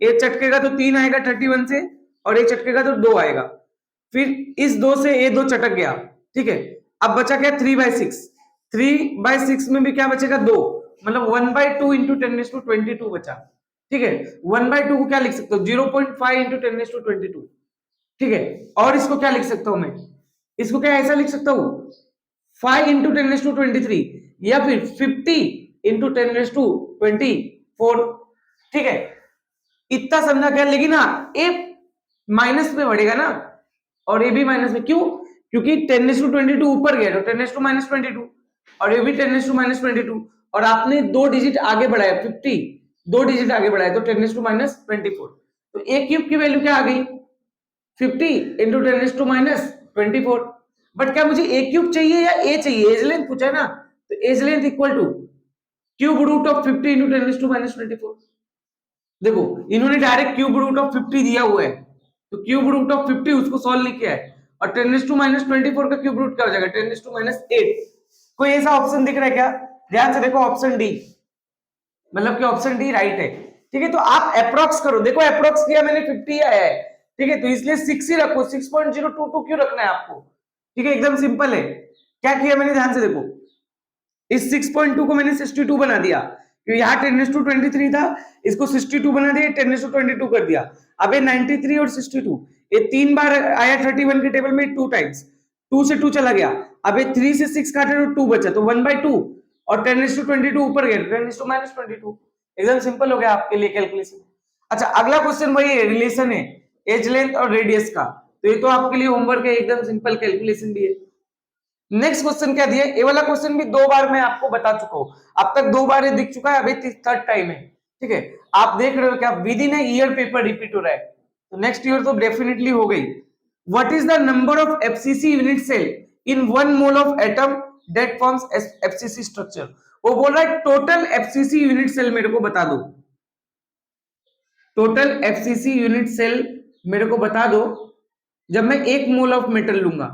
Speaker 1: ये चटकेगा तो 3 आएगा 31 से, और ये चटकेगा तो 2 आएगा। फिर इस 2 से ये 2 चटक गया, ठीक है। अब बचा क्या, 3/6। 3/6 में भी क्या बचेगा, 2, मतलब 1/2 इंटू 10⁻22 बचा, ठीक है। 1/2 को क्या लिख सकते हो, 0.5 इंटू 10⁻22, ठीक है। और इसको क्या लिख सकता हूं मैं, इसको क्या ऐसा लिख सकता हूं, 5 इंटू 10⁻23, या फिर 50 इंटू 10⁻24, ठीक है। इतना समझा क्या, लेकिन हाँ ए माइनस में बढ़ेगा ना, और ये भी माइनस में, क्यों? क्योंकि 10⁻22 ऊपर गया तो 10⁻22, और ये भी 10⁻22, और आपने 2 डिजिट आगे बढ़ाया, 50 2 डिजिट आगे बढ़ाया तो 10⁻24, तो ए क्यूब की वैल्यू क्या आ गई, 50 इंटू 10⁻24। बट क्या मुझे ए क्यूब चाहिए या ए चाहिए, एज लेंथ पूछा है ना, तो edge length equal to cube root of 50 into 10⁻24। देखो इन्होंने डायरेक्ट क्यूब रूट ऑफ 50 दिया हुआ है, तो क्यूब रूट ऑफ 50 उसको सॉल्व नहीं किया है, और 10⁻24 का क्यूब रूट क्या हो जाएगा, 10⁻8। कोई ऐसा ऑप्शन दिख रहा है क्या? ध्यान से देखो, ऑप्शन डी, मतलब कि ऑप्शन डी राइट है, ठीक है। तो आप अप्रोक्स करो, देखो अप्रोक्स किया मैंने 50 आया है, ठीक है, तो इसलिए 6 ही रखो, 6.022 क्यों रखना है आपको, ठीक है, एकदम सिंपल है। क्या किया मैंने, ध्यान से देखो, इस 6.2 को मैंने 62 बना दिया, क्योंकि यहाँ 10⁻23 था, इसको 62 बना दिया, 10⁻22 कर दिया। अब ये 93 और 62 ये 3 बार आया 31 के टेबल में, 2 टाइम्स, 2 से 2 चला गया। अब ये 3 से 6 काटे तो 2 बचा, तो 1/2, और 10⁻22 ऊपर गया, 10⁻22, एकदम सिंपल हो गया आपके लिए कैलकुलेशन। अच्छा अगला क्वेश्चन वही है, रिलेशन है एज लेंथ और रेडियस का, तो ये तो आपके लिए होमवर्क है, एकदम सिंपल कैलकुलेशन भी है। नेक्स्ट क्वेश्चन क्या दिया, ये वाला क्वेश्चन भी 2 बार मैं आपको बता चुका हूं, अब तक 2 बार ये दिख चुका है, अभी थर्ड टाइम है, ठीक है। आप देख रहे हो क्या, with in year paper repeat हो रहा है, तो नेक्स्ट ईयर तो डेफिनेटली हो गई। What is the number of FCC unit cell in 1 mole of atom that forms FCC structure. वो बोल रहा है टोटल एफसीसी यूनिट सेल मेरे को बता दो, टोटल एफसीसी यूनिट सेल मेरे को बता दो जब मैं 1 मोल ऑफ मेटल लूंगा,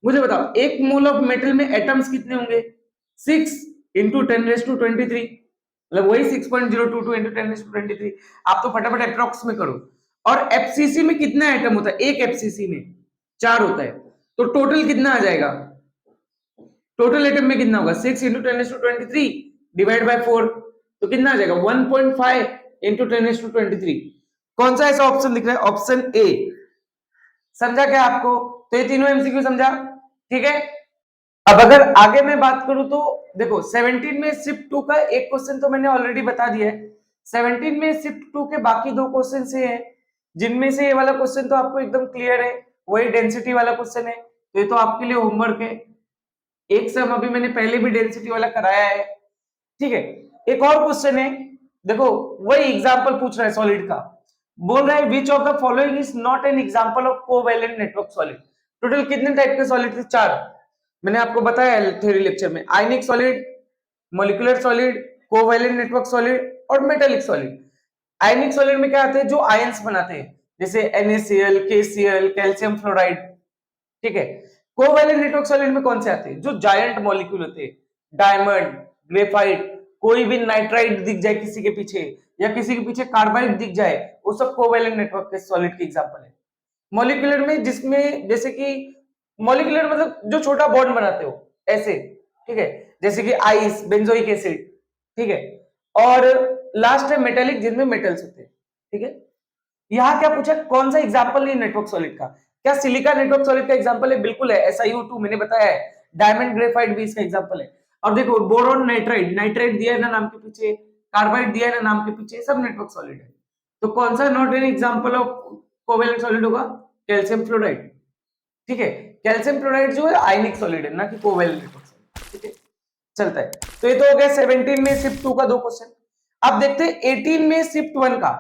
Speaker 1: मुझे बताओ 1 मोल ऑफ मेटल में एटम्स कितने होंगे? 6 इंटू 10⁻23, मतलब वही 6.022 इंटू 10⁻23। आप तो फटाफट अप्रोक्स में करो। और एफसीसी में कितना एटम होता है? एक एफसीसी में 4 होता है, तो टोटल कितना आ जाएगा? टोटल एटम में कितना होगा? 6 इंटू 10⁻23 डिवाइड बाय 4, तो कितना आ जाएगा? 1.5 इंटू 10⁻23। कौन सा ऐसा ऑप्शन दिख रहा है? Option A. समझा क्या आपको? तो ये तीनों एमसीक्यू समझा, ठीक है। अब अगर आगे मैं बात करूं तो देखो 17 में शिफ्ट 2 का एक क्वेश्चन तो मैंने ऑलरेडी बता दिया है। 17 में शिफ्ट 2 के बाकी 2 क्वेश्चन से हैं, जिनमें से ये वाला क्वेश्चन तो आपको एकदम क्लियर है, वही डेंसिटी वाला क्वेश्चन है, तो ये तो आपके लिए होमवर्क है। एक सम अभी मैंने पहले भी डेंसिटी वाला कराया है, ठीक है। एक और क्वेश्चन है, देखो वही एग्जांपल पूछ रहा है सॉलिड का, बोल रहा है which of the following is not an example of covalent network solid. Total कितने टाइप के सॉलिड थे? 4। मैंने आपको बताया थ्योरी लेक्चर में, आयनिक solid, molecular solid, covalent network solid और मेटालिक सॉलिड। आयनिक सॉलिड में क्या आते हैं? जो आयंस बनाते हैं, जैसे NaCl, KCl, कैल्शियम फ्लोराइड, ठीक है। कोवैलेंट नेटवर्क सॉलिड में कौन से आते हैं? जो जायंट मॉलिक्यूल होते हैं, डायमंड, ग्रेफाइट, कोई भी नाइट्राइड दिख जाए किसी के पीछे, या किसी के पीछे कार्बाइड दिख जाए, वो सब कोवैलेंट नेटवर्क के सॉलिड के एग्जांपल है। मॉलिक्यूलर में जिसमें जैसे कि मॉलिक्यूलर मतलब जो छोटा बॉन्ड बनाते हो ऐसे, ठीक है, जैसे कि आइस, बेंजोइक एसिड, ठीक है। और लास्ट है मेटेलिक, जिनमें मेटल्स होते हैं, ठीक है। यहाँ क्या पूछा? कौन सा एग्जांपल नहीं नेटवर्क सॉलिड का? क्या सिलिका नेटवर्क सॉलिड का एग्जांपल है? बिल्कुल है, SiO2 मैंने बताया है। डायमंड ग्रेफाइट भी इसका एग्जांपल है। और देखो बोरोन नाइट्राइड, नाइट्राइड दिया है ना नाम के पीछे, कार्बाइड दिया है ना नाम के पीछे, सब नेटवर्क सॉलिड है। तो कौन सा not an example of covalent solid होगा? कैल्शियम फ्लोराइड, ठीक है। कैल्शियम क्लोराइड जो है आयनिक सॉलिड है, ना कि कोवैलेंट नेटवर्क सॉलिड, ठीक है। चलता है, तो ये तो हो गया 17 में शिफ्ट 2 का 2 क्वेश्चन। अब देखते हैं 18 में शिफ्ट 1 का।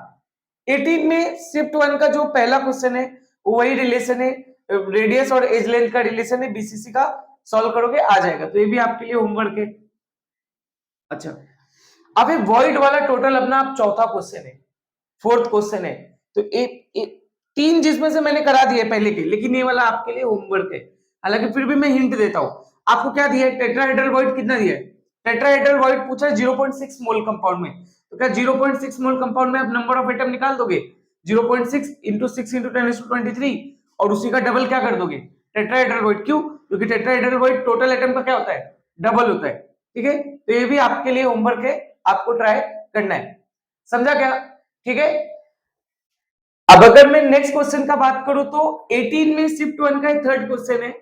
Speaker 1: 18 में शिफ्ट 1 का जो पहला क्वेश्चन है वही रिलेशन है, रेडियस और एज लेंथ का रिलेशन है, बीसीसी का। सॉल्व करोगे आ जाएगा, तो ये भी आपके लिए होमवर्क है। अच्छा, अब ये वॉइड वाला टोटल अपना आप चौथा क्वेश्चन है, फोर्थ क्वेश्चन है। तो एक 3 जिसमें से मैंने करा दिए पहले के, लेकिन ये वाला आपके लिए होमवर्क है। हालांकि फिर भी मैं हिंट देता हूं। आपको क्या दिया है? टेट्राहेड्रल वॉइड कितना दिया है? टेट्राहेड्रल वॉइड पूछा है 0.6 मोल कंपाउंड में, तो क्या 0.6 मोल कंपाउंड में आप नंबर ऑफ एटम निकाल दोगे? 0.6 इंटू 6 इंटू 10⁻23, और उसी का डबल क्या कर दोगे? Tetrahedral void. क्यों? क्योंकि टेट्राहेड्रल वॉइड टोटल एटम का क्या होता है? डबल होता है, ठीक है। तो ये भी आपके लिए होमवर्क है, आपको ट्राई करना है। समझा क्या? ठीक है। अब अगर मैं नेक्स्ट क्वेश्चन का बात करूं तो 18 में शिफ्ट 1 का थर्ड क्वेश्चन है।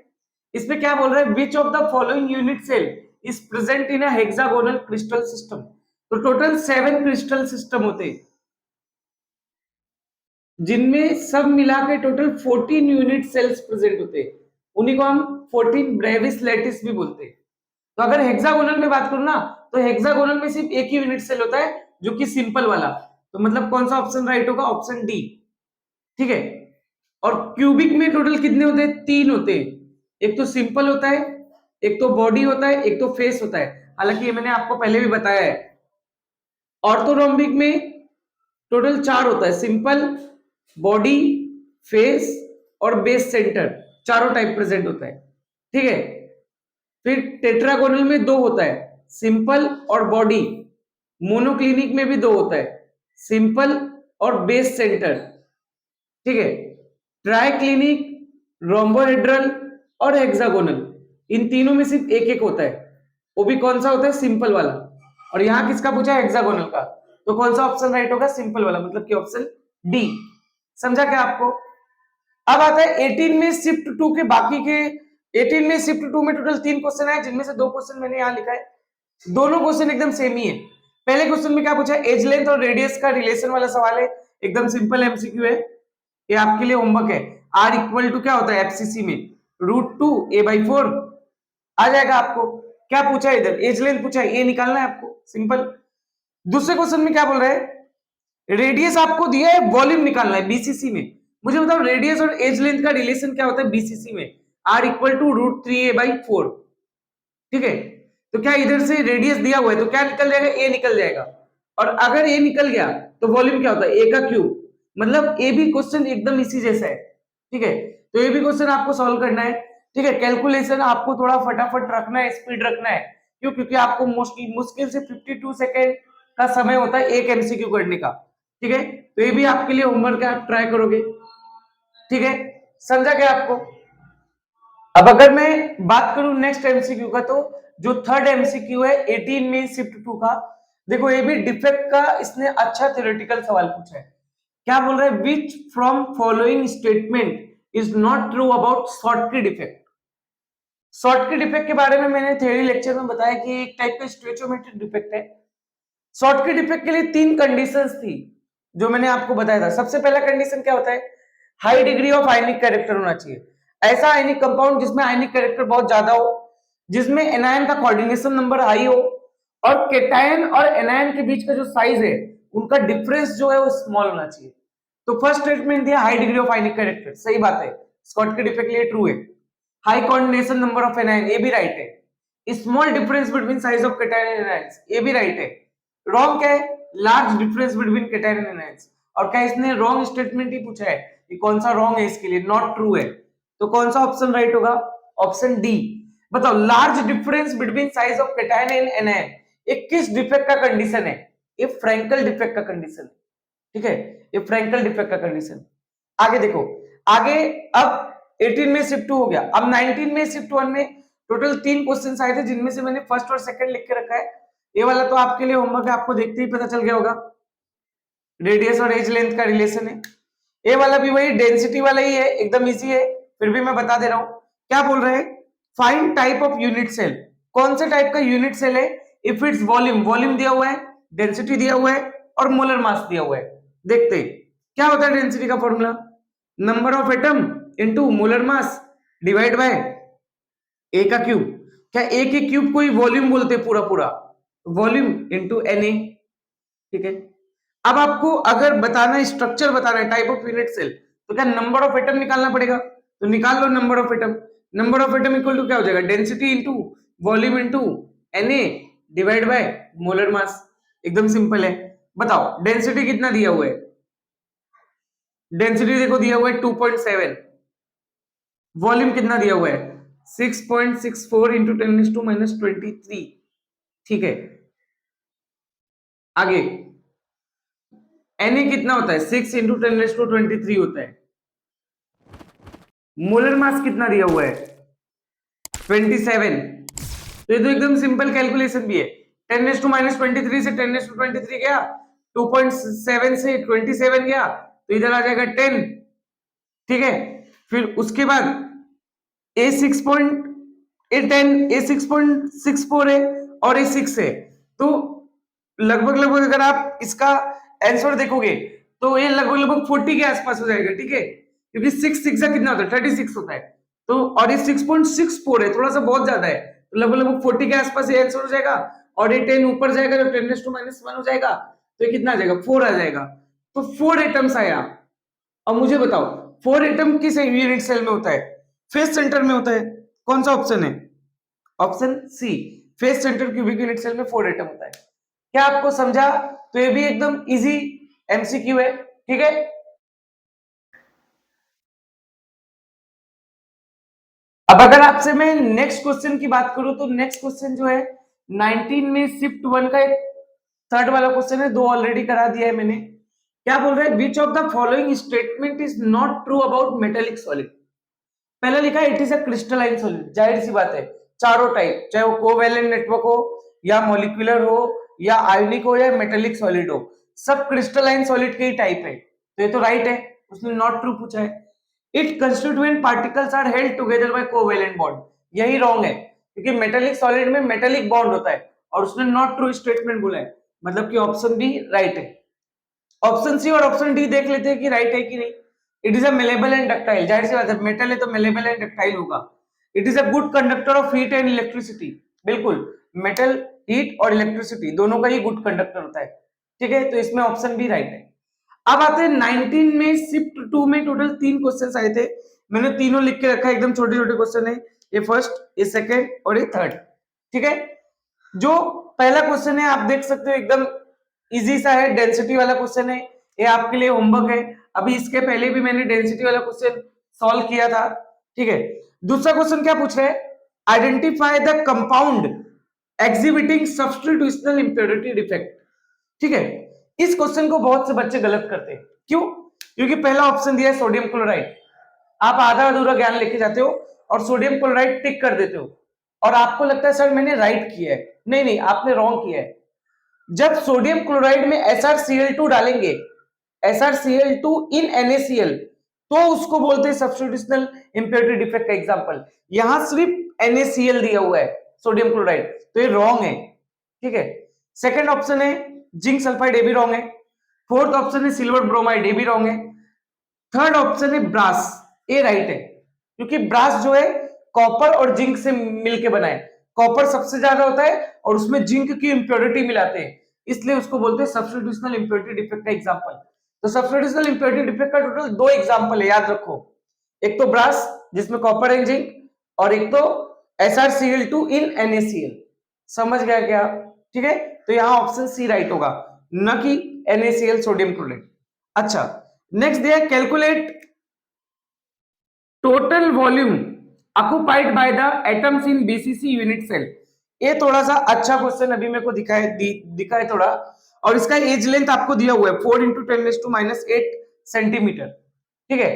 Speaker 1: इसमें क्या बोल रहा है? Which of the following unit cell is present in a hexagonal crystal system. तो टोटल 7 क्रिस्टल सिस्टम होते हैं, जिनमें सब मिला के टोटल 14 यूनिट सेल्स प्रेजेंट होते हैं। उन्हीं को हम 14 ब्रेविस लैटिस भी बोलते हैं। तो अगर हेक्सागोनल में बात करूं ना, तो हेक्सागोनल में सिर्फ एक ही यूनिट सेल होता है, जो कि सिंपल वाला। तो मतलब कौन सा ऑप्शन राइट होगा? ऑप्शन डी, ठीक है। और क्यूबिक में टोटल कितने होते हैं? 3 होते हैं। एक तो सिंपल होता है, एक तो बॉडी होता है, एक तो फेस होता है। हालांकि ये मैंने आपको पहले भी बताया है। ऑर्थोरोम्बिक में टोटल 4 होता है, सिंपल, बॉडी, फेस और बेस सेंटर, चारों टाइप प्रेजेंट होता है, ठीक है। फिर टेट्रागोनल में 2 होता है, सिंपल और बॉडी। मोनोक्लिनिक में भी 2 होता है, सिंपल और बेस सेंटर, ठीक है। ट्राइक्लिनिक, रोम्बोहेड्रल और हेक्सागोनल, इन तीनों में सिर्फ एक एक होता है, वो भी कौन सा होता है? सिंपल वाला। और यहां किसका पूछा है? हेक्सागोनल का। तो कौन सा ऑप्शन राइट होगा? सिंपल वाला, मतलब कि ऑप्शन डी। समझा क्या आपको? अब आता है 18 में शिफ्ट 2 के बाकी के। 18 में शिफ्ट 2 में टोटल 3 क्वेश्चन आए, जिनमें से 2 क्वेश्चन मैंने यहां लिखा है। दोनों क्वेश्चन एकदम सेम ही है। पहले क्वेश्चन में क्या पूछा है? एज लेंथ और रेडियस का रिलेशन वाला सवाल है, एकदम सिंपल एमसीक्यू है, ये आपके लिए होमवर्क है। आर इक्वल टू क्या होता है एफसीसी में? √2a/4 आ जाएगा आपको। क्या पूछा है इधर? एज लेंथ पूछा है, ये निकालना है आपको, सिंपल। दूसरे क्वेश्चन में क्या बोल रहा है? रेडियस आपको दिया है, वॉल्यूम निकालना है बीसीसी में। मुझे बताओ रेडियस और एज लेंथ का रिलेशन क्या होता है बीसीसी में? आर इक्वल टू √3a/4, ठीक है। तो क्या इधर से रेडियस दिया हुआ है, तो क्या निकल जाएगा? ए निकल जाएगा। और अगर ए निकल गया तो वॉल्यूम क्या होता है? ए का क्यूब। मतलब ए भी क्वेश्चन एकदम इसी जैसा है, ठीक है। तो ये भी क्वेश्चन आपको सॉल्व करना है, ठीक है। कैलकुलेशन आपको थोड़ा फटाफट रखना है, स्पीड रखना है, क्यों? क्योंकि आपको मुश्किल से 52 सेकेंड का समय होता है एक एमसीक्यू करने का, ठीक है। तो ये भी आपके लिए होमवर्क है, आप ट्राई करोगे, ठीक है। समझा क्या आपको? अब अगर मैं बात करूं नेक्स्ट एमसीक्यू का, तो जो थर्ड एमसीक्यू है 18 में शिफ्ट 2 का, देखो ये भी डिफेक्ट का इसने अच्छा थ्योरेटिकल सवाल पूछा है। क्या बोल रहा है? विच from following statement is not true about shortcut defect. Shortcut defect के बारे में मैंने थ्योरी लेक्चर में बताया कि एक टाइप का स्टोइचियोमेट्रिक डिफेक्ट है। शॉर्टकट डिफेक्ट के लिए 3 कंडीशंस थी जो मैंने आपको बताया था। सबसे पहला कंडीशन क्या होता है? High degree of ionic character होना चाहिए। ऐसा आयनिक कंपाउंड जिसमें आयनिक कैरेक्टर बहुत ज्यादा हो, जिसमें एनायन का कोऑर्डिनेशन नंबर हाई हो, और केटायन और एनायन के बीच का जो साइज है उनका डिफरेंस जो है वो स्मॉल होना चाहिए। तो फर्स्ट स्टेटमेंट दिया high degree of ionic character, सही बात है, शॉर्टकट डिफेक्ट के लिए ट्रू है। High coordination number of anion, ये भी राइट है। Small difference between size of cation and anions, ये भी राइट है। रॉन्ग क्या है? Large difference between cation and anions. और क्या इसने रॉन्ग स्टेटमेंट ही पूछा है कि कौन सा रॉन्ग है इसके लिए? नॉट ट्रू है। तो कौन सा ऑप्शन राइट होगा? Option D. बताओ, large difference between size of cation and anion, ये किस डिफेक्ट का कंडीशन है? ये फ्रैंकल डिफेक्ट का कंडीशन, ठीक है, ये फ्रैंकल डिफेक्ट का कंडीशन। आगे देखो, आगे अब 18 में शिफ्ट 2 हो गया, अब 19 में शिफ्ट 1 में टोटल 3 क्वेश्चंस आए थे, जिनमें से मैंने फर्स्ट और सेकंड लिख के रखा है। ये वाला तो आपके लिए होमवर्क है, आपको देखते ही पता चल गया होगा, रेडियस और एज लेंथ का रिलेशन है। ये वाला भी वही डेंसिटी वाला ही है, एकदम इजी है, फिर भी मैं बता दे रहा हूं। क्या बोल रहे हैं? Find type of unit cell. कौन से टाइप का यूनिट सेल है? इफ इट्स वॉल्यूम, वॉल्यूम दिया हुआ है, डेंसिटी दिया हुआ है और मोलर मास दिया हुआ है। देखते हैं क्या होता है डेंसिटी का formula, number of atom into molar mass divide by A का क्यूब। क्या ए के क्यूब को ही वॉल्यूम बोलते हैं, पूरा पूरा वॉल्यूम इनटू एन ए, ठीक है। अब आपको अगर बताना है, स्ट्रक्चर बताना है, टाइप ऑफ यूनिट सेल, तो क्या नंबर ऑफ एटम निकालना पड़ेगा? तो निकाल लो number of atom. Number of atom equal to क्या हो जाएगा? Density into volume into N A divide by molar mass. एकदम सिंपल है। बताओ डेंसिटी कितना दिया हुआ है? डेंसिटी देखो दिया हुआ है 2.7। वॉल्यूम कितना दिया हुआ है? 6.64 इंटू 10⁻⁻23, ठीक है। आगे Na कितना होता है? 6 इंटू 10⁻23 होता है। मोलर मास कितना दिया हुआ है? 27। तो ये तो एकदम सिंपल कैलकुलेशन भी है। 10⁻⁻23 से 10⁻23 गया, 2.7 से 27 गया, तो इधर आ जाएगा 10, ठीक है। फिर उसके बाद A6.64 है और A6 है, तो लगभग लगभग अगर आप इसका आंसर देखोगे तो ये लगभग लगभग 40 के आसपास हो जाएगा, ठीक है, क्योंकि 6 6 कितना होता है? 36 होता है। तो और ये 6.64 है, थोड़ा सा बहुत ज्यादा है, तो लगभग लगभग 40 के आसपास ये आंसर हो जाएगा। और ये 10 ऊपर जाएगा तो 10⁻⁻1 हो जाएगा, तो ये कितना आ जाएगा? 4 आ जाएगा। तो 4 एटम्स आया। अब मुझे बताओ 4 एटम किस यूनिट सेल में होता है? फेस सेंटर में होता है। कौन सा ऑप्शन है? Option C, face centre cubic unit cell में 4 एटम होता है। क्या आपको समझा? तो ये भी एकदम इजी एमसीक्यू है, ठीक है। अब अगर आपसे मैं नेक्स्ट क्वेश्चन की बात करूं, तो नेक्स्ट क्वेश्चन जो है 19 में शिफ्ट 1 का एक थर्ड वाला क्वेश्चन है, 2 ऑलरेडी करा दिया है मैंने। क्या बोल रहे हैं? विच of the following statement is not true about metallic solid. पहले लिखा है it is a crystalline solid, जाहिर सी बात है, चारों टाइप, चाहे वो कोवेलेंट नेटवर्क हो या मॉलिक्यूलर हो या आयोनिक हो या मेटेलिक सॉलिड हो, सब क्रिस्टलाइन सॉलिड के ही टाइप है, तो ये तो राइट है। उसने नॉट ट्रू पूछा है। It constituent particles are held together by covalent bond, यही रॉन्ग है, क्योंकि मेटेलिक सॉलिड में मेटेलिक बॉन्ड होता है, और उसने नॉट ट्रू स्टेटमेंट बोला है, मतलब कि ऑप्शन बी राइट है। ऑप्शन सी और ऑप्शन डी देख लेते हैं कि राइट है कि नहीं। It is a malleable and ductile, जाहिर सी बात है, मेटल है तो मेलेबल एंड डक्टाइल होगा। It is a good conductor of heat and electricity, बिल्कुल, मेटल हीट और इलेक्ट्रिसिटी दोनों का ही गुड कंडक्टर होता है, ठीक है, तो इसमें ऑप्शन बी राइट है। अब आते हैं 19 में शिफ्ट 2 में टोटल 3 क्वेश्चंस आए थे, मैंने तीनों लिख के रखा है, एकदम छोटे छोटे क्वेश्चन है, ये फर्स्ट, ये सेकंड और ये थर्ड, ठीक है। जो पहला क्वेश्चन है आप देख सकते हो एकदम इजी सा है, डेंसिटी वाला क्वेश्चन है, ये आपके लिए होमवर्क है। अभी इसके पहले भी मैंने डेंसिटी वाला क्वेश्चन सॉल्व किया था। ठीक है, दूसरा क्वेश्चन क्या पूछ रहे हैं, identify the compound exhibiting substitutional impurity defect. ठीक है, इस क्वेश्चन को बहुत से बच्चे गलत करते हैं। क्यों? क्योंकि पहला ऑप्शन दिया है सोडियम क्लोराइड, आप आधा अधूरा ज्ञान लेके जाते हो और सोडियम क्लोराइड टिक कर देते हो और आपको लगता है सर मैंने राइट किया है। नहीं नहीं, आपने रॉन्ग किया है। जब सोडियम क्लोराइड में SrCl2 डालेंगे, SrCl2 इन NaCl, तो उसको बोलते हैं सब्स्टिट्यूशनल इंप्योरिटी डिफेक्ट का एग्जांपल। यहां सिर्फ NaCl दिया हुआ है सोडियम क्लोराइड, तो ये रॉन्ग है। ठीक है, सेकंड ऑप्शन है जिंक सल्फाइड, ये भी रॉन्ग है। फोर्थ ऑप्शन है सिल्वर ब्रोमाइड, ये भी रॉन्ग है। थर्ड ऑप्शन है ब्रास, ये राइट है, क्योंकि ब्रास जो है कॉपर और जिंक से मिलके बना है। कॉपर सबसे ज्यादा होता है और उसमें जिंक की इंप्योरिटी मिलाते हैं, इसलिए उसको बोलते हैं सब्स्टिट्यूशनल इंप्योरिटी डिफेक्ट का एग्जांपल। तो सब्स्टिट्यूशनल इंप्योरिटी डिफेक्ट का टोटल दो एग्जांपल है, याद रखो। एक तो ब्रास जिसमें कॉपर एंड जिंक, और एक तो SrCl2 इन NaCl। समझ गया क्या? ठीक है, तो यहां ऑप्शन सी राइट होगा, न कि NaCl सोडियम क्लोराइड। अच्छा, नेक्स्ट दिया calculate total volume occupied by the atoms in BCC unit cell. ये थोड़ा सा अच्छा क्वेश्चन अभी मेरे को दिखा है थोड़ा, और इसका एज लेंथ आपको दिया हुआ है 4 × 10⁻⁸ सेंटीमीटर। ठीक है,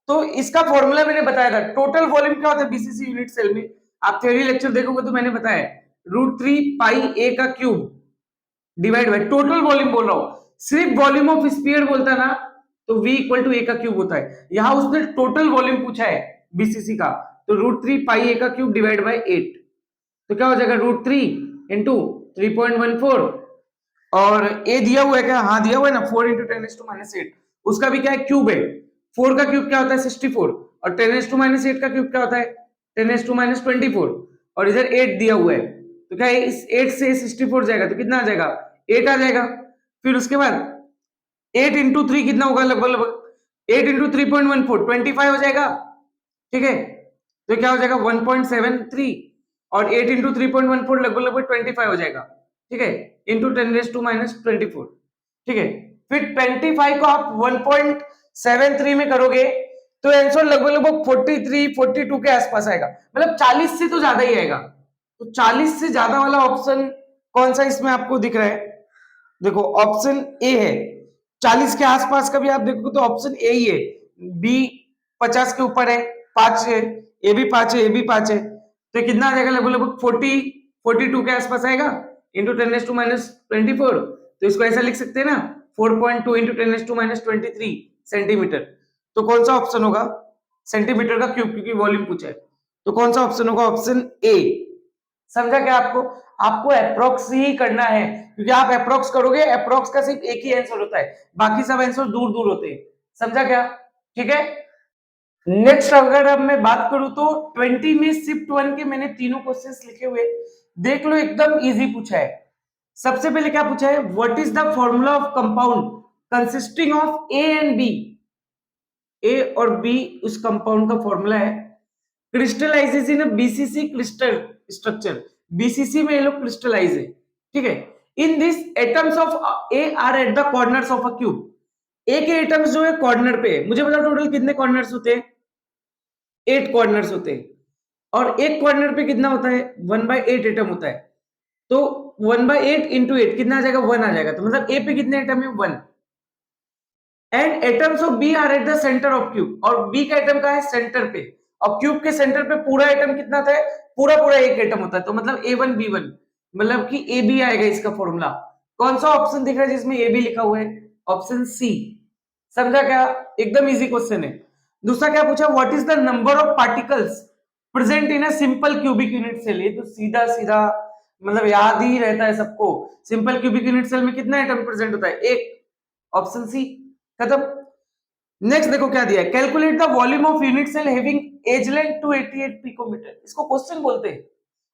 Speaker 1: तो इसका फॉर्मूला मैंने बताया था। टोटल वॉल्यूम क्या होता है BCC यूनिट सेल में, आप थ्योरी लेक्चर देखोगे तो मैंने बताया √3πa का cube divide by total volume बोल रहा हूं। सिर्फ वॉल्यूम ऑफ स्फीयर बोलता ना तो V = a का क्यूब होता है। यहां उसने टोटल वॉल्यूम पूछा है BCC का, तो √3πa का क्यूब डिवाइड बाय 8, तो क्या हो जाएगा √3 × 3.14, और a दिया हुआ है क्या? हाँ दिया हुआ है ना, 4 × 10⁻⁸। उसका भी क्या है? क्यूब है। 4 का क्यूब क्या होता है? 64, और 10⁻⁸ का क्यूब क्या होता है? 10⁻24, और इधर 8 दिया हुआ है, तो क्या है, इस 8 से 64 जाएगा तो कितना आ जाएगा? 8 आ जाएगा। फिर उसके बाद 8 × 3 कितना होगा? लगभग 8 × 3.14 25 हो जाएगा। ठीक है, तो क्या हो जाएगा 1.73, और 8 × 3.14 लगभग 25 हो जाएगा। ठीक है, इंटू 10⁻24। ठीक है, फिर 25 को आप 1.73 में करोगे तो आंसर लगभग 43 42 के आसपास आएगा, मतलब 40 से तो ज्यादा ही आएगा। तो 40 से ज्यादा वाला ऑप्शन कौन सा इसमें आपको दिख रहा है? देखो ऑप्शन ए है। 40 के आसपास का भी आप देखोगे तो ऑप्शन ए ही है। बी 50 के ऊपर है, 5 है, ए भी 5 है, ए भी 5 है, तो कितना आ जाएगा? लगभग 42 के आसपास आएगा इंटू 10⁻24। तो इसको ऐसा लिख सकते हैं ना, 4.2 × 10⁻23 सेंटीमीटर। तो कौन सा ऑप्शन होगा? सेंटीमीटर का क्यूब, क्योंकि वॉल्यूम पूछा है, तो कौन सा ऑप्शन होगा? Option A. समझा क्या? आपको अप्रोक्स ही करना है, क्योंकि आप अप्रोक्स करोगे, अप्रोक्स का सिर्फ एक ही आंसर होता है, बाकी सब आंसर दूर दूर होते हैं। समझा क्या? ठीक है, नेक्स्ट अगर अब मैं बात करूं तो 20 में शिफ्ट 1 के मैंने तीनों क्वेश्चंस लिखे हुए, देख लो, एकदम इजी पूछा है। सबसे पहले क्या पूछा है? What is the formula of compound consisting of A and B. A और बी उस कंपाउंड का फॉर्मूला है। Crystallizes in BCC crystal structure, BCC में ये लोग क्रिस्टलाइज है। ठीक है, in this atoms of A are at the corners of a cube. A के एटम्स जो है कॉर्नर पे है। मुझे बताओ टोटल कितने कॉर्नर्स होते हैं? 8 कॉर्नर्स होते हैं, और एक कॉर्नर पे कितना होता है? 1/8 एटम होता है। तो 1/8 × 8 कितना आ जाएगा? 1 आ जाएगा। तो मतलब ए पे कितने एटम है? 1। And atoms of B are at the centre of cube, और बी का एटम का है सेंटर पे, और क्यूब के सेंटर पे पूरा एटम कितना था? पूरा पूरा एक एटम होता है, तो मतलब A1 B1, मतलब कि ए बी आएगा इसका फॉर्मूला। कौन सा ऑप्शन दिख रहा है जिसमें ए बी लिखा हुआ है? Option C. समझा क्या? एकदम इजी क्वेश्चन है। दूसरा क्या पूछा? What is the number of particles present in a simple cubic unit cell. ये तो सीधा सीधा मतलब याद ही रहता है सबको। सिंपल क्यूबिक यूनिट सेल में कितना एटम प्रेजेंट होता है? एक। ऑप्शन सी, खत्म। नेक्स्ट देखो क्या दिया है, calculate the volume of unit cell having edge length 288 picometre. इसको क्वेश्चन बोलते हैं।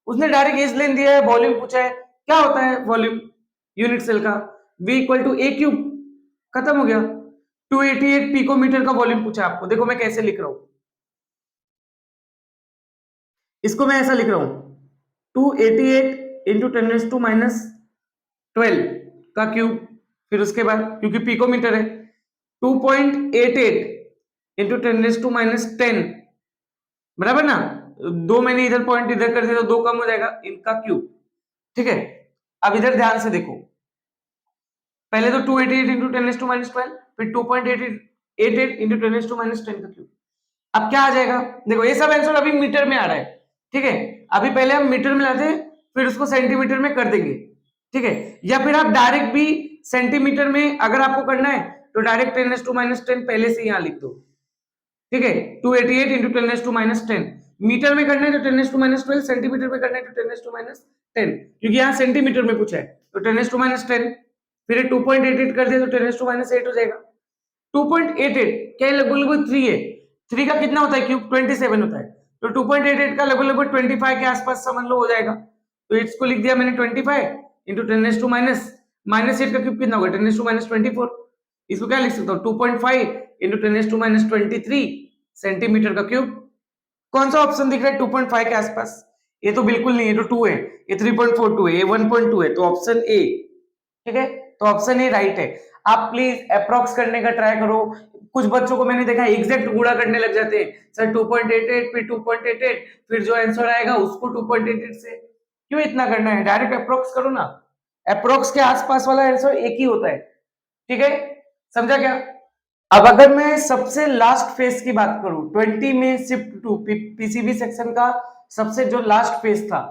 Speaker 1: उसने डायरेक्ट एज लेंथ दिया है, वॉल्यूम पूछा है। क्या होता है वॉल्यूम यूनिट सेल का? V = a³। खत्म हो गया। 288 पिकोमीटर का वॉल्यूम पूछा है आपको। देखो मैं कैसे लिख रहा हूं इसको, मैं ऐसा लिख रहा हूं 288 × 10⁻12 का क्यूब, फिर उसके बाद क्योंकि पिकोमीटर है 2.88 इंटू 10⁻10, बराबर ना, दो मैंने इधर पॉइंट इधर कर दिया तो दो कम हो जाएगा, इनका क्यूब। ठीक है, अब इधर ध्यान से देखो, पहले तो 288 इंटू 10⁻12, फिर 2.88 इंटू 10⁻10 का क्यूब। अब क्या आ जाएगा, देखो ये सब आंसर अभी मीटर में आ रहा है, ठीक है, अभी पहले हम मीटर में लाते हैं, फिर उसको सेंटीमीटर में कर देंगे, ठीक है, या फिर आप डायरेक्ट भी सेंटीमीटर में अगर आपको करना है तो डायरेक्ट 10⁻10 पहले से यहां लिख दो, ठीक है, 288 इंटू 10⁻10, मीटर में करना है तो 10⁻12, सेंटीमीटर में करना है तो 10⁻10, क्योंकि यहाँ सेंटीमीटर में पूछा है तो 10⁻10, फिर 2.88 कर दिया तो 10⁻8 हो जाएगा। 2.88 क्या लगभग 3 है, 3 का कितना होता है क्यूब, 27 होता है, तो 2.88 का लगभग 25 के आसपास समझ लो हो जाएगा, तो इसको लिख दिया मैंने 25 इंटू 10⁻8 का क्यूब कितना होगा 10⁻24, इसको क्या लिख सकता हूँ 2.5 इंटू 10⁻23 सेंटीमीटर का क्यूब। कौन सा ऑप्शन दिख रहा है 2.5 के आसपास, ये तो बिल्कुल नहीं है, ये तो 2 है, ये 3.42 है, ये 1.2 है, तो ऑप्शन ए, ठीक है, तो ऑप्शन ए राइट है। आप प्लीज अप्रोक्स करने का ट्राई करो, कुछ बच्चों को मैंने देखा एग्जैक्ट गुणा करने लग जाते हैं, सर 2.88 फिर 2.88 फिर जो आंसर आएगा उसको 2.88 से, क्यों इतना करना है, डायरेक्ट अप्रोक्स करो ना, अप्रोक्स के आसपास वाला आंसर एक ही होता है, ठीक है, समझा क्या। अब अगर मैं सबसे लास्ट फेज की बात करूं 20 में शिफ्ट टू पीसीबी सेक्शन का सबसे जो लास्ट फेज था,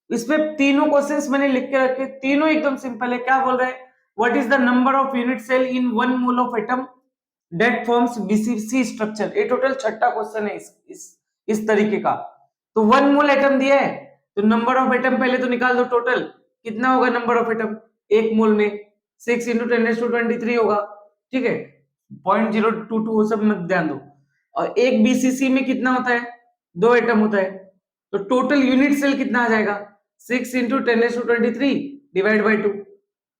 Speaker 1: इसमें तीनों क्वेश्चंस मैंने लिख के रखे, तीनों एकदम सिंपल है। क्या बोल रहे हैं, what is the number of unit cell in 1 mole of atom that forms BCC structure, ये टोटल छठा क्वेश्चन है इस तरीके का। तो 1 मोल एटम दिया है तो नंबर ऑफ एटम पहले तो निकाल दो, टोटल कितना होगा नंबर ऑफ एटम 1 मोल में, 6 इंटू 10⁻23 होगा, ठीक है, 0.022 सब मत ध्यान दो, और एक बीसीसी में कितना होता है 2 एटम होता है, तो टोटल यूनिट सेल कितना आ जाएगा 6 इंटू 10⁻23 डिवाइड बाई 2,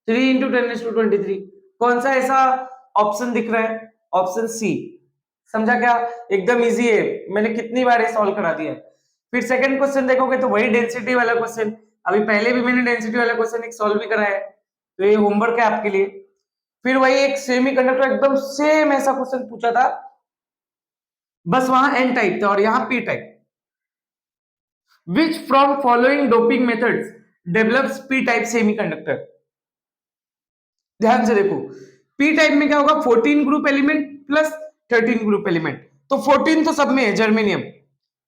Speaker 1: 3 इंटू 10⁻23, कौन सा ऐसा ऑप्शन दिख रहा है, ऑप्शन सी, समझा क्या, एकदम इजी है, मैंने कितनी बार ये सॉल्व करा दिया है। फिर सेकंड क्वेश्चन देखोगे तो वही डेंसिटी वाला क्वेश्चन, अभी पहले भी मैंने डेंसिटी वाला क्वेश्चन एक सॉल्व भी कराया है, तो ये होमवर्क है आपके लिए। फिर वही एक सेमीकंडक्टर एकदम सेम ऐसा क्वेश्चन पूछा था, बस वहां एन टाइप था और यहाँ P type, which from following doping methods develops P type semiconductor. ध्यान से देखो, पी टाइप में क्या होगा 14 group element plus 13 group element, तो 14 तो सब में है जर्मेनियम,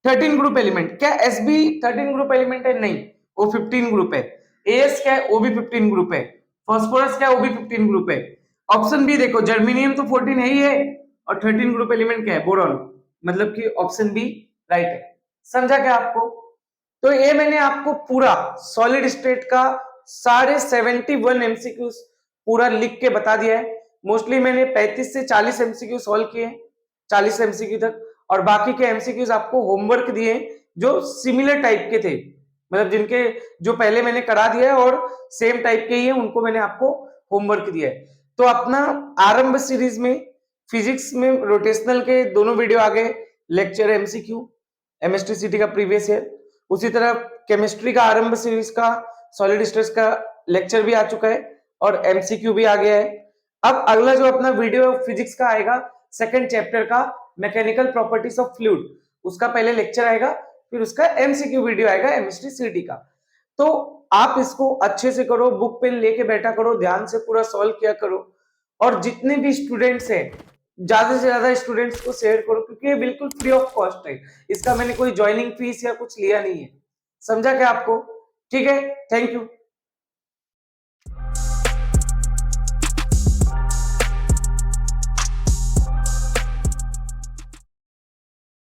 Speaker 1: 13 ग्रुप एलिमेंट, क्या एस बी 13 ग्रुप एलिमेंट है, नहीं, वो 15 ग्रुप है, एस क्या है वो भी 15 ग्रुप है, फास्फोरस क्या है वो भी 15 ग्रुप है। ऑप्शन बी देखो, जर्मेनियम तो 14 है ही है, और 13 ग्रुप एलिमेंट क्या है बोरॉन, मतलब कि ऑप्शन बी राइट है, समझा क्या आपको। तो ये मैंने आपको पूरा सॉलिड स्टेट का सारे 71 एमसीक्यूज पूरा लिख के बता दिया है, मोस्टली मैंने 35 से 40 एमसीक्यू सॉल्व किए, 40 एमसीक्यू तक, और बाकी के एमसीक्यूज आपको होमवर्क दिए जो सिमिलर टाइप के थे, मतलब जिनके जो पहले मैंने करा दिया है और सेम टाइप के ही है, उनको मैंने आपको होमवर्क दिया है। तो अपना आरंभ सीरीज में फिजिक्स में रोटेशनल के दोनों वीडियो आ गए, लेक्चर एमसीक्यू एमएसटीसीटी का प्रीवियस ईयर, उसी तरह केमिस्ट्री का आरंभ सीरीज का सॉलिड स्टेट्स का लेक्चर भी आ चुका है और एमसीक्यू भी आ गया है। अब अगला जो अपना वीडियो फिजिक्स का आएगा सेकंड चैप्टर का मैकेनिकल प्रॉपर्टीज ऑफ फ्लूइड, उसका पहले लेक्चर आएगा, फिर उसका एमसीक्यू वीडियो आएगा एमएसटीसीटी का। तो आप इसको अच्छे से करो, बुक पेन लेके बैठा करो, ध्यान से पूरा सॉल्व किया करो, और जितने भी स्टूडेंट्स हैं ज्यादा से ज्यादा स्टूडेंट्स को शेयर करो, क्योंकि ये बिल्कुल फ्री ऑफ कॉस्ट है, इसका मैंने कोई ज्वाइनिंग फीस या कुछ लिया नहीं है, समझा क्या आपको, ठीक है, थैंक यू।